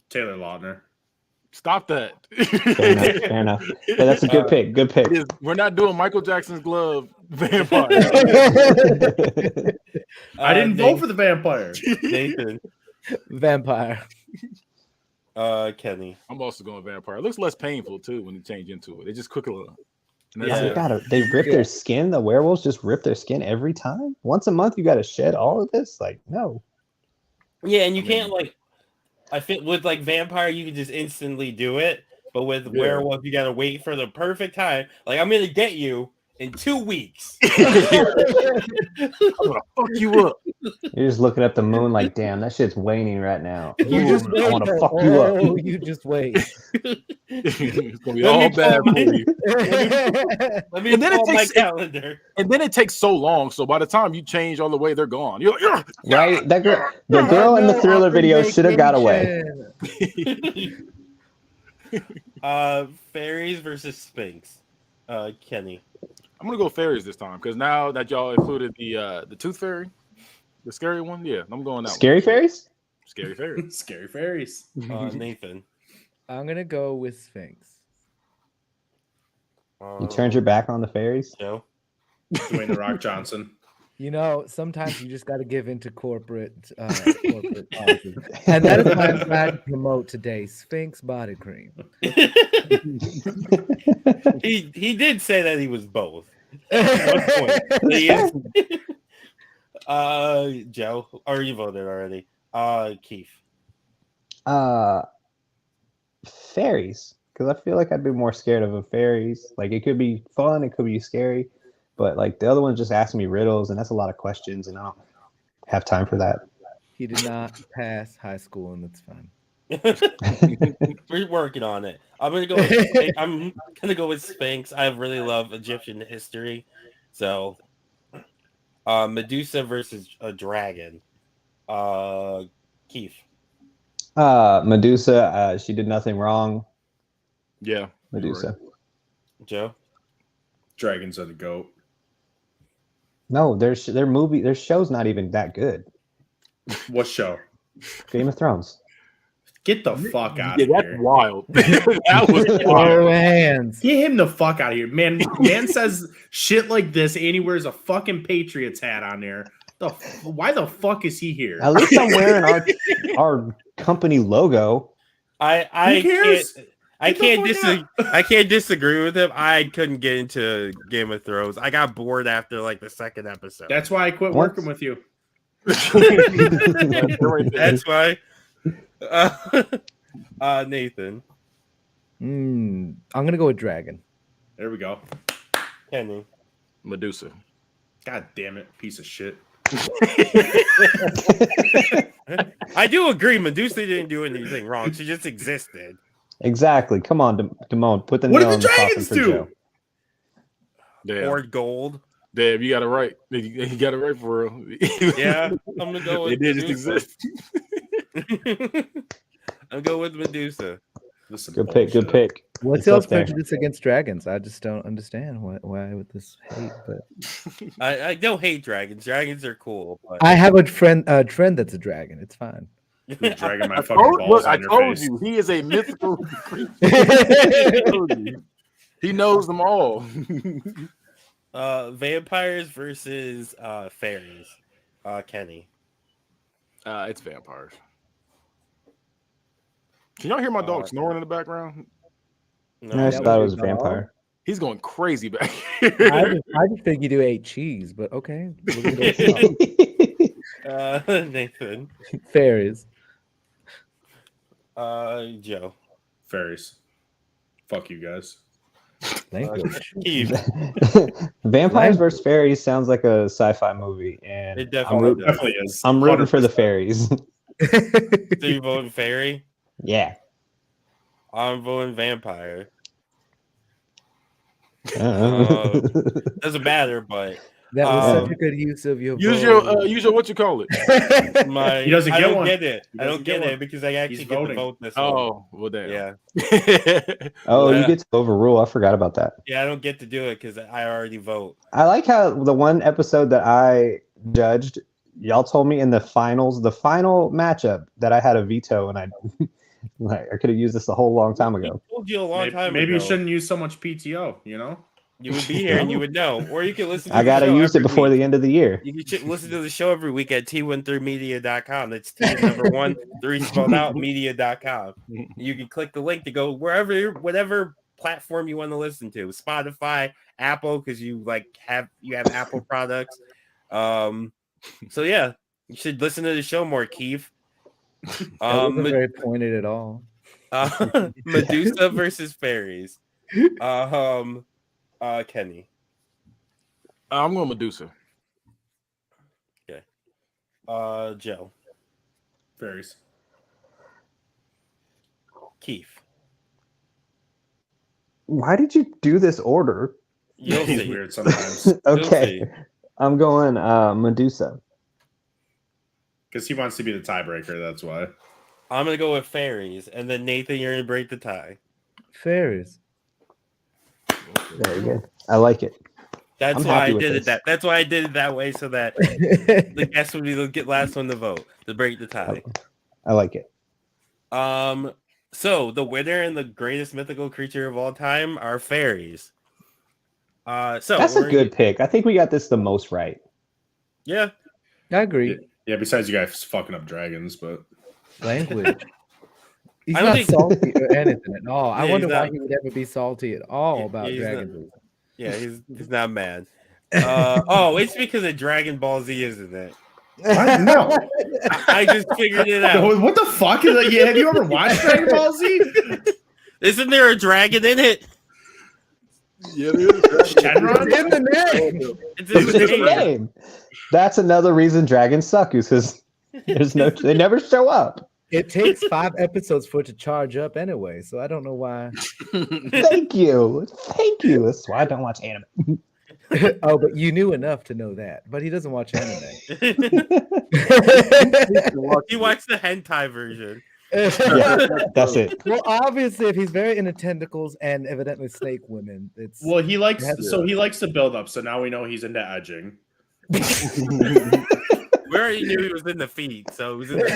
Taylor Lautner. Stop that. Fair enough. Fair enough. Yeah, that's a good pick. Good pick. It is- we're not doing Michael Jackson's glove vampire. I didn't vote for the vampire. Nathan. Vampire. Kenny. I'm also going vampire. It looks less painful too when you change into it. They just quick a little. And that's Yeah. it. They rip their skin. The werewolves just rip their skin every time. Once a month, you got to shed all of this. Like, no. Yeah, and you can't I think with vampire you can just instantly do it, but with Yeah. werewolf you gotta wait for the perfect time. Like I'm gonna get you in 2 weeks. I'm gonna fuck you up. You're just looking at the moon like, damn, that shit's waning right now. You just I wait. want to fuck you up. Oh, you just wait. It's gonna be Let me all bad pull for you. Let me And then it pull my takes- calendar. And then it takes so long. So by the time you change all the way, they're gone. You're like, Right? The girl in the Thriller video should have got away. Fairies versus Sphinx. Kenny. I'm gonna go fairies this time because now that y'all included the tooth fairy, the scary one, yeah, I'm going that Scary fairies? Scary fairy. Scary fairies. Nathan. I'm gonna go with Sphinx. You turned your back on the fairies? Joe. Dwayne the Rock Johnson. You know, sometimes you just got to give into corporate policies. And that is why I'm glad to promote today Sphinx body cream. He did say that he was both. 1 point. He That's is- Joe, or you voted already? Keith. Fairies, because I feel like I'd be more scared of a fairies. Like it could be fun, it could be scary, but like the other one's just asking me riddles, and that's a lot of questions, and I don't have time for that. He did not pass high school, and that's fine. We're working on it. I'm gonna go with Sphinx. I really love Egyptian history, so Medusa versus a dragon. Keith. Medusa, she did nothing wrong. Yeah, Medusa. Joe. Dragons are the goat. No, their show's not even that good. What show? Game of Thrones. Get the fuck out yeah, of that's here. wild. That was wild. Oh, hands. Get him the fuck out of here. Man says shit like this and he wears a fucking Patriots hat on there. Why the fuck is he here? At least I'm wearing our company logo. I Who cares? I can't disagree with him. I couldn't get into Game of Thrones. I got bored after like the second episode. That's why I quit working with you. That's why. Nathan. I'm gonna go with dragon. There we go. Kenny. Medusa. God damn it, piece of shit. I do agree. Medusa didn't do anything wrong. She just existed. Exactly. Come on, Damone. Put the What nail did in the the coffin dragons for do? Joe. Damn. Or gold. Damn, you got it right. You got it right for real. Yeah, I'm gonna go with It did just Medusa. exist. I'll go with Medusa. Good pick. Good pick. What's It's y'all's up there. prejudice against dragons? I just don't understand why with this hate. But I don't hate dragons. Dragons are cool. But I have a trend that's a dragon. It's fine. Who's dragging my I fucking told, balls look, I on your told face? you he is a mythical creature. He knows them all. Vampires versus fairies. Kenny. It's vampires. Can y'all hear my dog snoring in the background? I just thought it was a vampire. He's going crazy back here. I just think you ate cheese, but okay. We're gonna go with Nathan. fairies. Joe. Fairies. Fuck you guys. Language. Keith. Vampires versus fairies sounds like a sci-fi movie, and It definitely does. Definitely is. I'm rooting for the 100%. fairies. So you voting fairy? Yeah. I'm voting vampire. Uh-uh. Doesn't matter, but That was such Um, a good use of your use vote. your what you call it. my He doesn't I get don't one. get it. He I don't doesn't get get one. it because I actually He's get to voting. vote this one. Oh, well, damn. Yeah. Oh, Yeah. you get to overrule. I forgot about that. Yeah, I don't get to do it because I already vote. I like how the one episode that I judged, y'all told me in the final matchup that I had a veto, and I could have used this a whole long time ago. I told you a long time Maybe ago. you shouldn't use so much PTO, you know? You would be here and you would know. Or you can listen to I gotta the show use it every before week. the end of the year. You can listen to the show every week at t13media.com. That's T1 3 spelled out media.com. You can click the link to go whatever platform you want to listen to. Spotify, Apple, because you have Apple products. So yeah, you should listen to the show more, Keith. That wasn't very pointed at all. Medusa versus fairies. Kenny. I'm going Medusa. Okay. Joe. Fairies. Keith. Why did you do this order? You'll He's see. weird sometimes. Okay, I'm going Medusa. Because he wants to be the tiebreaker, that's why. I'm gonna go with fairies, and then Nathan, you're gonna break the tie. Fairies. Very good. I like it. That's I'm why I happy with did this. it that. That's why I did it that way, so that the guest would be the last one to vote to break the tie. I like it. So the winner and the greatest mythical creature of all time are fairies. So That's a good pick. I think we got this the most right. Yeah. I agree. Yeah, besides you guys fucking up dragons, but Language. He's I don't not think- salty or anything at all. I Yeah, wonder he's why not. he would ever be salty at all about he's not. dragons. Yeah, he's not mad. Oh, it's because of Dragon Ball Z, isn't it? What? No. I just figured it out. What the fuck? Have you ever watched Dragon Ball Z? Isn't there a dragon in it? Yeah, there is. Shenron? In the name. It's in It's the just a name. game. That's another reason dragons suck, is because they never show up. It takes 5 episodes for it to charge up anyway, so I don't know why. Thank you. That's why I don't watch anime. Oh, but you knew enough to know that. But he doesn't watch anime. He watched the hentai version. That's it. Well, obviously, if he's very into tentacles and evidently snake women, it's Well, he likes Yeah. he likes to build up. So now we know he's into edging. We already knew he was in the feet, so it was in the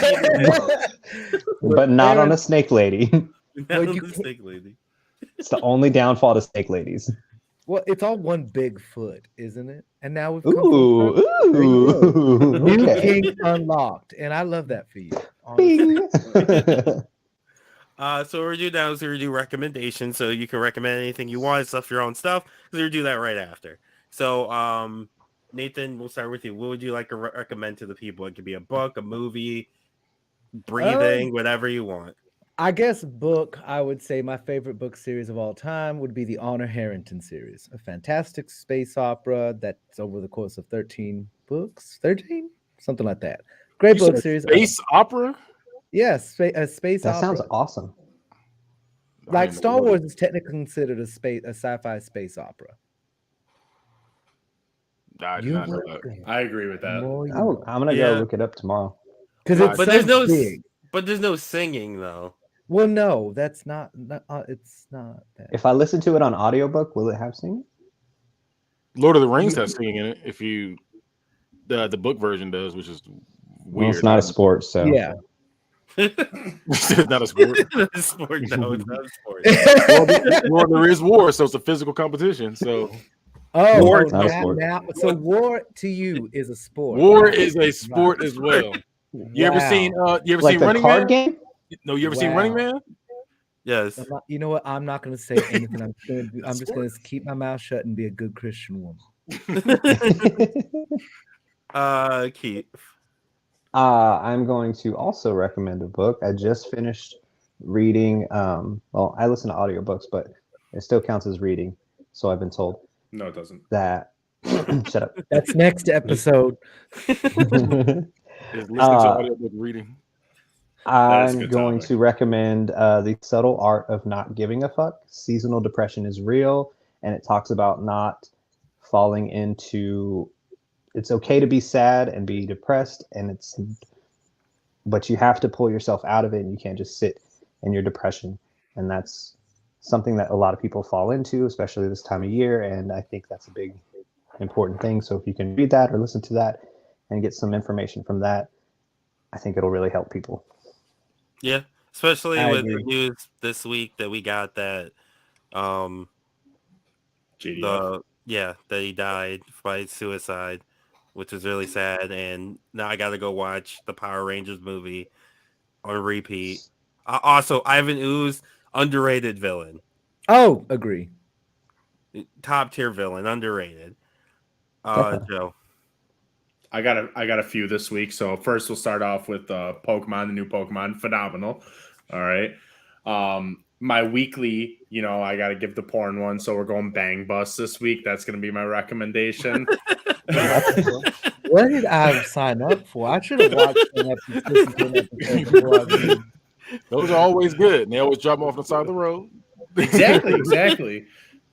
feet. But not on a snake lady. Not you on the snake lady. It's the only downfall to snake ladies. well, it's all one big foot, isn't it? And now we've come Ooh, ooh. New Okay. king unlocked, and I love that for you. honestly. Bing. So what we do now is we do recommendations, so you can recommend anything you want, stuff your own stuff. So we do that right after. So Nathan, we'll start with you. What would you like to recommend to the people? It could be a book, a movie, breathing, whatever you want. I guess book, I would say my favorite book series of all time would be the Honor Harrington series, a fantastic space opera that's over the course of 13 books, 13? Something like that. Great You book said series. Space opera? Yes, a space That opera. sounds awesome. Like Star Wars is technically considered a sci-fi space opera. I did not know that. I agree with that. I'm gonna Yeah. go look it up tomorrow. Because But it's But so there's no big. but there's no singing though. Well, no, that's not it's not that. If I listen to it on audiobook, will it have singing? Lord of the Rings has singing in it. If you the book version does, which is Well, weird. it's not a sport, so Yeah. It's not a sport. Sport, no, it's not a sport. Well, there is war, so it's a physical competition. So Oh, War oh, is not a now- sport. now- so war to you is a sport. war is a sport as well. You ever Wow. seen like seen the Running card Man? game. No, you ever seen Running Man? Yes. I'm not- you know what? I'm not going to say anything. I'm just going to keep my mouth shut and be a good Christian woman. Keith. I'm going to also recommend a book. I just finished reading. Well, I listen to audiobooks, but it still counts as reading. So I've been told No, it doesn't. that. Shut up. That's next episode. Is listening to audiobook reading. That is a I'm good going topic. to recommend The Subtle Art of Not Giving a Fuck. Seasonal depression is real, and it talks about not falling into. It's okay to be sad and be depressed, but you have to pull yourself out of it, and you can't just sit in your depression. And that's something that a lot of people fall into, especially this time of year. And I think that's a big, important thing. So if you can read that or listen to that and get some information from that, I think it'll really help people. Yeah. Especially I with agree. the news this week that we got that JDF. that he died by suicide, which was really sad. And now I gotta go watch the Power Rangers movie on repeat. Also, Ivan Ooze, underrated villain. Oh, agree. Top tier villain, underrated. Definitely. Joe. I got a few this week. So first we'll start off with Pokemon, the new Pokemon, phenomenal. All right. My weekly, I got to give the porn one. So we're going Bang Bus this week. That's going to be my recommendation. What did I sign up for? I should have watched an episode before I did. Those are always good. And they always drop them off on the side of the road. Exactly.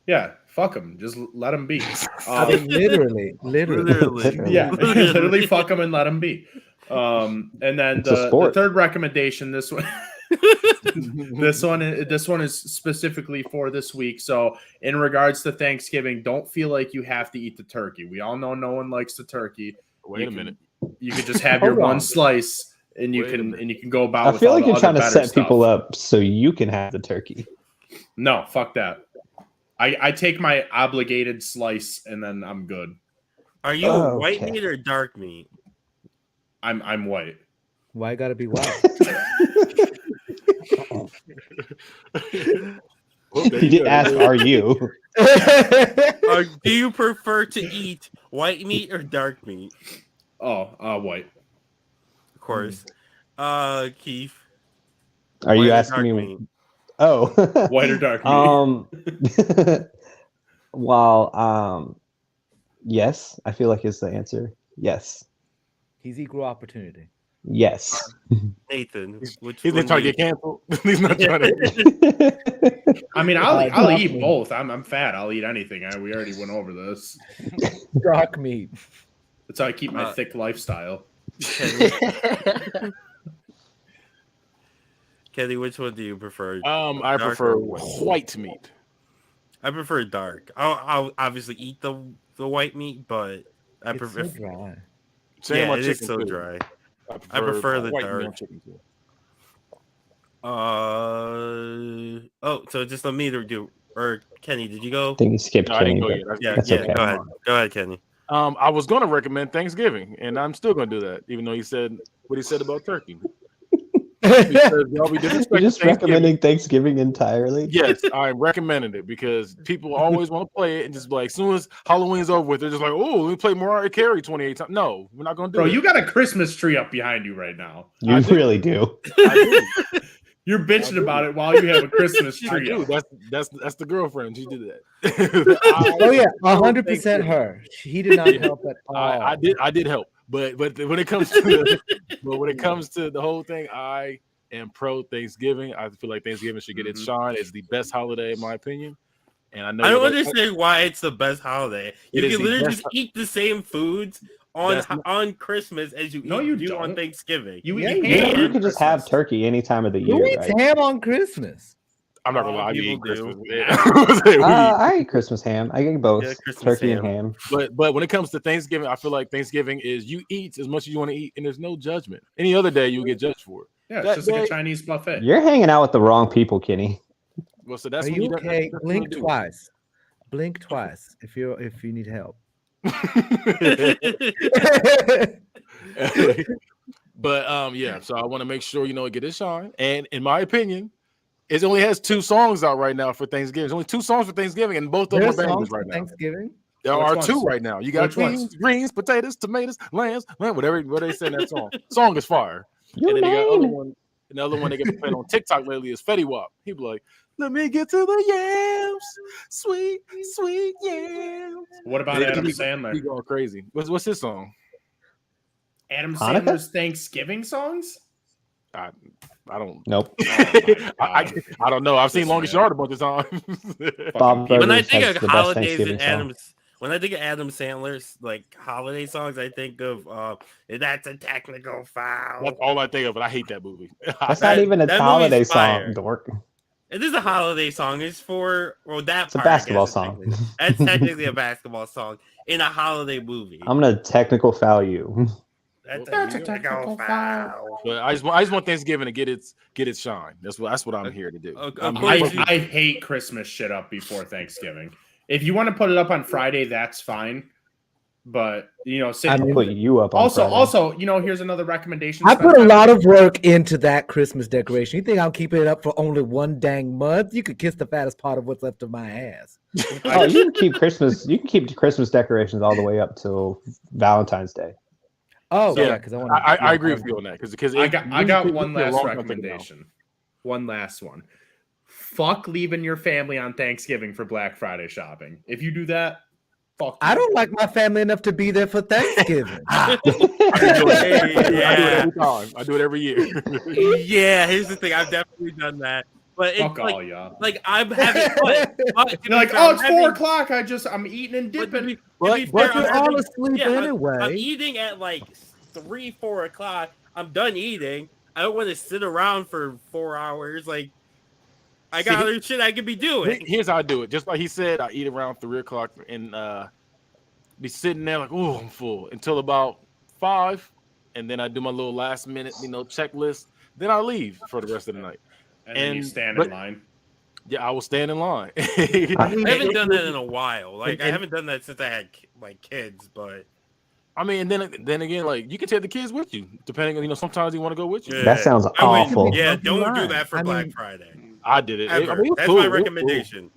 Yeah. Fuck them. Just let them be. I mean, literally. Yeah, literally fuck them and let them be. And then It's a the sport. third recommendation, this one, this one is specifically for this week. So in regards to Thanksgiving, don't feel like you have to eat the turkey. We all know no one likes the turkey. Wait a minute. You could just have your Hold on. one slice, and you Wait a can minute. go about. I with feel all like the you're other trying to better set stuff. people up so you can have the turkey. No, fuck that. I take my obligated slice and then I'm good. Are you Oh, white okay. meat or dark meat? I'm white. Why gotta be white? Well, there You did go. ask, are you? Do you prefer to eat white meat or dark meat? White. Of course. Keith. Are you White or asking dark me? meat? Oh, White or dark meat? Well, yes, I feel like is the answer. Yes, He's equal opportunity. yes. Nathan, which He's one not trying do to get you- canceled. He's not trying to. I mean, I'll dark eat meat. both. I'm fat. I'll eat anything. We already went over this. Dark meat. That's how I keep my thick lifestyle. Kenny, which one do you prefer? I Dark prefer or white? white meat. I prefer dark. I'll obviously eat the white meat, but I It's prefer. so dry. Same Yeah, on it is chicken so too. dry. I prefer the white meat dark. on chicken too. So just let me to do, or Kenny, did you go? I think you skipped No, I didn't Kenny, go but yet. Yeah, That's yeah. okay. Go ahead. Go ahead, Kenny. I was going to recommend Thanksgiving, and I'm still going to do that, even though he said what he said about turkey. Because y'all be You're disrespecting just Thanksgiving. recommending Thanksgiving entirely? Yes, I'm recommending it because people always want to play it and just be like, as soon as Halloween's over with, they're just like, oh, let me play Mariah Carey 28 times. No, we're not going to do Bro, it. you got a Christmas tree up behind you right now. You really do. I do. You're bitching about it while you have a Christmas I tree. do. up. That's the girlfriend. She did that. Oh yeah, 100% her. He did not help at all. I did help, but when it comes to the whole thing, I am pro Thanksgiving. I feel like Thanksgiving should get its shine. It's the best holiday in my opinion, and I know I don't understand why it's the best holiday. You It is can the literally best- just eat the same foods on Christmas as you you do on don't. Thanksgiving. You Yeah, eat you ham You on could just have Christmas. turkey any time of the Who year, eats right? ham on Christmas? I'm not gonna lie. I People eat Christmas. do. Yeah. I eat Christmas ham. I eat both Yeah, Christmas turkey ham. and ham. But when it comes to Thanksgiving, I feel like Thanksgiving is you eat as much as you want to eat, and there's no judgment. Any other day you get judged for it. Yeah, it's That just like day- a Chinese buffet. You're hanging out with the wrong people, Kenny. Well, so that's Are when you don't- okay? that's Blink what you twice. Blink twice if you need help. do. But yeah, so I want to make sure it get its shine. And in my opinion, it only has 2 songs out right now for Thanksgiving. There's only 2 songs for Thanksgiving, and both of them There's are bangers songs right for now. Thanksgiving. There Which are ones? 2 right now. You got Which ones? greens, potatoes, tomatoes, lambs, whatever they say in that song. Song is fire. You And then they got name other it. one. Another one they get playing on TikTok lately is Fetty Wap. He be like, "Let me get to the yams, sweet, sweet yams." What about Adam He Sandler? going crazy. What's his song? Adam Hanukkah? Sandler's Thanksgiving songs? I don't. Nope. I don't know. I've seen This Longest man. Yard a bunch of times. Bob When I Burgers think has of the best holidays Thanksgiving and song. Adams, when I think of Adam Sandler's like holiday songs, I think of that's a technical foul. That's all I think of, but I hate that movie. That's not even a that holiday movie's fire. song, dork. It is a holiday song. It's for that. It's a part, I basketball guess, is song. technically- That's technically a basketball song in a holiday movie. I'm gonna technical foul you. That's That's a a technical technical foul. But I just want Thanksgiving to get its shine. That's what I'm here to do. I'm here according for- to- I hate Christmas shit up before Thanksgiving. If you want to put it up on Friday, that's fine. But I mean, Put you up on Friday. also, here's another recommendation. I put a lot of work into that Christmas decoration. You think I'm keeping it up for only one dang month? You could kiss the fattest part of what's left of my ass. Oh, you can keep Christmas. You can keep Christmas decorations all the way up till Valentine's Day. Oh So, yeah, because I agree with you on that because I got one last recommendation. One last one. Fuck leaving your family on Thanksgiving for Black Friday shopping. If you do that, fuck. I don't like my family enough to be there for Thanksgiving. I do it Yeah. every time. I do it every year. Yeah, here's the thing. I've definitely done that, but Fuck it's all y'all. like I'm having fun. But to You're be like, fair, oh, I'm it's having- 4 o'clock. I'm eating and but to dipping. be- to But- be but fair, you're I'm all having- asleep I'm anyway. eating at like 3-4 o'clock. I'm done eating. I don't want to sit around for 4 hours. Like I got See, other shit I could be doing. Here's how I do it. Just like he said, I eat around 3 o'clock and be sitting there like, oh, I'm full until about 5, and then I do my little last minute, checklist. Then I leave for the rest of the night. And then you and- stand but- in line. Yeah, I will stand in line. I haven't done that in a while. Like I and- haven't done that since I had kids. But I mean, and then again, like you can take the kids with you, depending on sometimes you want to go with you. Yeah. That sounds I wouldn't- awful. Yeah, Don't be don't do lying. that for I Black mean- Friday. I did it. Ever. I mean, it was That's cool. my It was cool. recommendation.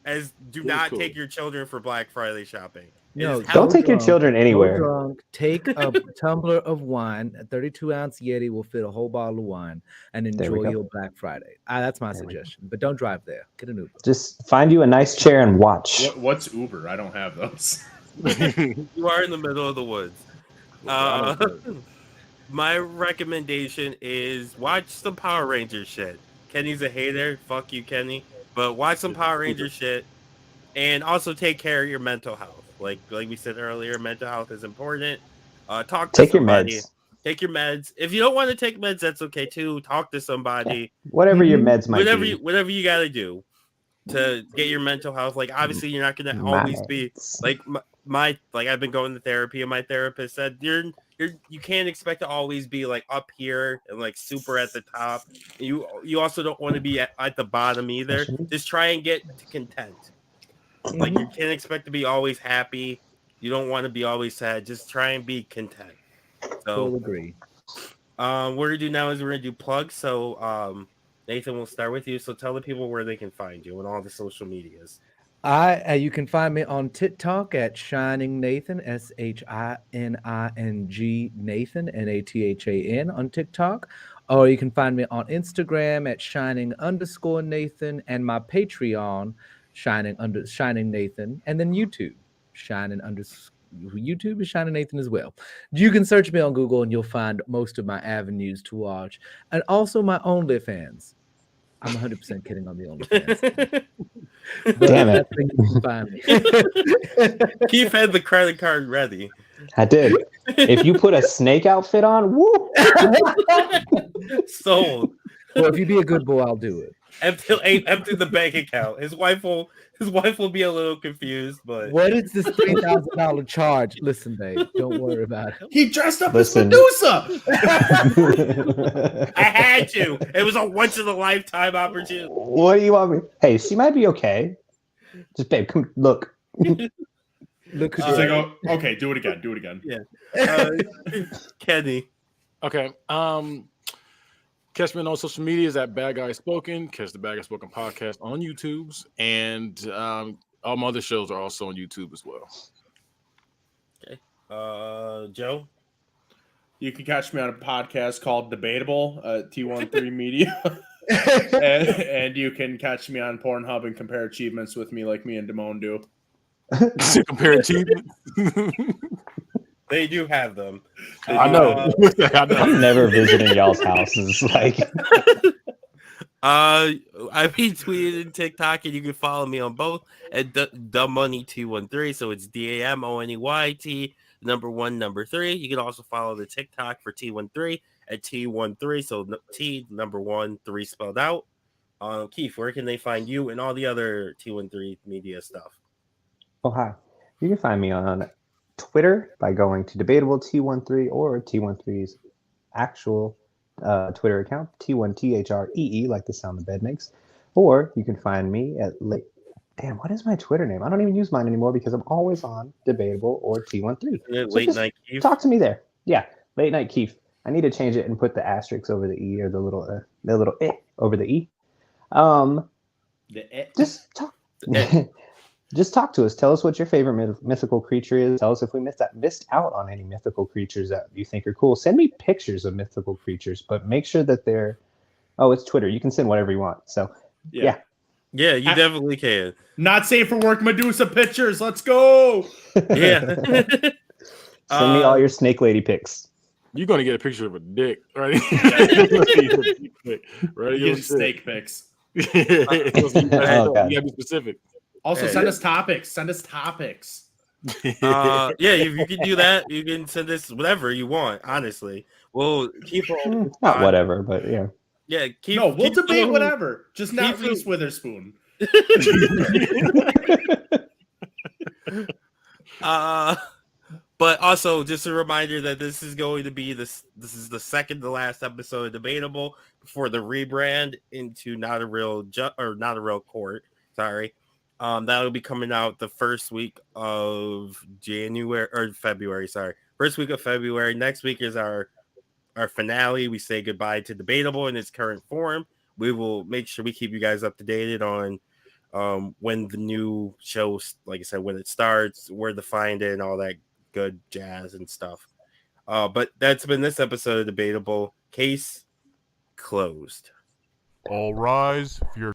as do It was not cool. take your children for Black Friday shopping. It No, is Don't go take your drunk, children go anywhere. drunk, take a tumbler of wine, a 32-ounce Yeti will fit a whole bottle of wine, and There we enjoy go. your Black Friday. That's my There we go. suggestion. But don't drive there. Get an Uber. Just find you a nice chair and watch. What's Uber? I don't have those. You are in the middle of the woods. I don't My recommendation is watch some Power Rangers shit. Kenny's a hater. Fuck you, Kenny. But watch some Power Rangers shit. And also take care of your mental health. Like we said earlier, mental health is important. Talk to Take your somebody. meds. Take your meds. If you don't want to take meds, that's okay too. Talk to somebody. Whatever your Mhm. meds might Whatever be. you got to do to get your mental health. Like obviously, you're not gonna always be Meds. like my like I've been going to therapy, and my therapist said you can't expect to always be like up here and like super at the top. You also don't want to be at the bottom either. Especially- Just try and get to content. Like you can't expect to be always happy. You don't want to be always sad. Just try and be content. Full So agree. what we're gonna do now is we're gonna do plugs. So Nathan, we'll start with you. So tell the people where they can find you and all the social medias. You can find me on TikTok at Shining Nathan, SHINING Nathan, NATHAN on TikTok. Or you can find me on Instagram at Shining_Nathan and my Patreon, Shining Nathan, and then YouTube, YouTube is Shining Nathan as well. You can search me on Google and you'll find most of my avenues to watch. And also my OnlyFans. I'm 100% kidding on the OnlyFans. But Damn it. that's where you can find me. Keith had the credit card ready. I did. If you put a snake outfit on, woo! Sold. Well, if you be a good boy, I'll do it. Empty the bank account. His wife will be a little confused, but What is this $3,000 charge? Listen, babe, don't worry about it. He dressed up Listen. as Medusa. I had to. It was a once in a lifetime opportunity. What do you want me? Hey, she might be okay. Just babe, come look. Look who She's did like, it. oh, okay, do it again. Do it again. Kenny. Okay. Catch me on all social medias at Bad Guy Spoken. Catch the Bad Guy Spoken podcast on YouTube's, and all my other shows are also on YouTube as well. Okay. Joe. You can catch me on a podcast called Debatable, T13 Media. and you can catch me on Pornhub and compare achievements with me like me and Damone do. Compare achievements. They do have them. I know. I know. I'm never visiting y'all's houses. Like, I retweeted and TikTok, and you can follow me on both at DaMoney213. So it's DAMONEYT, number 1, number 3. You can also follow the TikTok for T13 at T13. So T number 1, 3 spelled out. Keith, where can they find you and all the other T13 media stuff? oh hi. You can find me on Twitter by going to Debatable T13 or T13's actual Twitter account, T1THREE, like the sound the bed makes. Or you can find me at Damn, what is my Twitter name? I don't even use mine anymore because I'm always on Debatable or T13. Late Night Keith. Talk to me there. Yeah, Late Night Keith. I need to change it and put the asterisk over the E or the little over the E. Just talk. Just talk to us. Tell us what your favorite mythical creature is. Tell us if we missed out on any mythical creatures that you think are cool. Send me pictures of mythical creatures, but make sure that they're. Oh, it's Twitter. You can send whatever you want. So yeah. Yeah, you definitely can. Not safe for work Medusa pictures. Let's go. Yeah. Send me all your snake lady pics. You're gonna get a picture of a dick, right? Right? Use snake pics. You gotta be specific. Also, send us topics. Send us topics. Yeah, if you can do that, you can send us whatever you want. Honestly, we'll keep not whatever, but yeah. Yeah, we'll debate whatever. Just not Reese Witherspoon. But also just a reminder that this is going to be this is the second to last episode of Debatable before the rebrand into Not a Real Court. Sorry. That'll be coming out the first week of February. Sorry. First week of February. Next week is our finale. We say goodbye to Debatable in its current form. We will make sure we keep you guys up to date on when the new show, like I said, when it starts, where to find it, and all that good jazz and stuff. But that's been this episode of Debatable. Case closed. All rise for your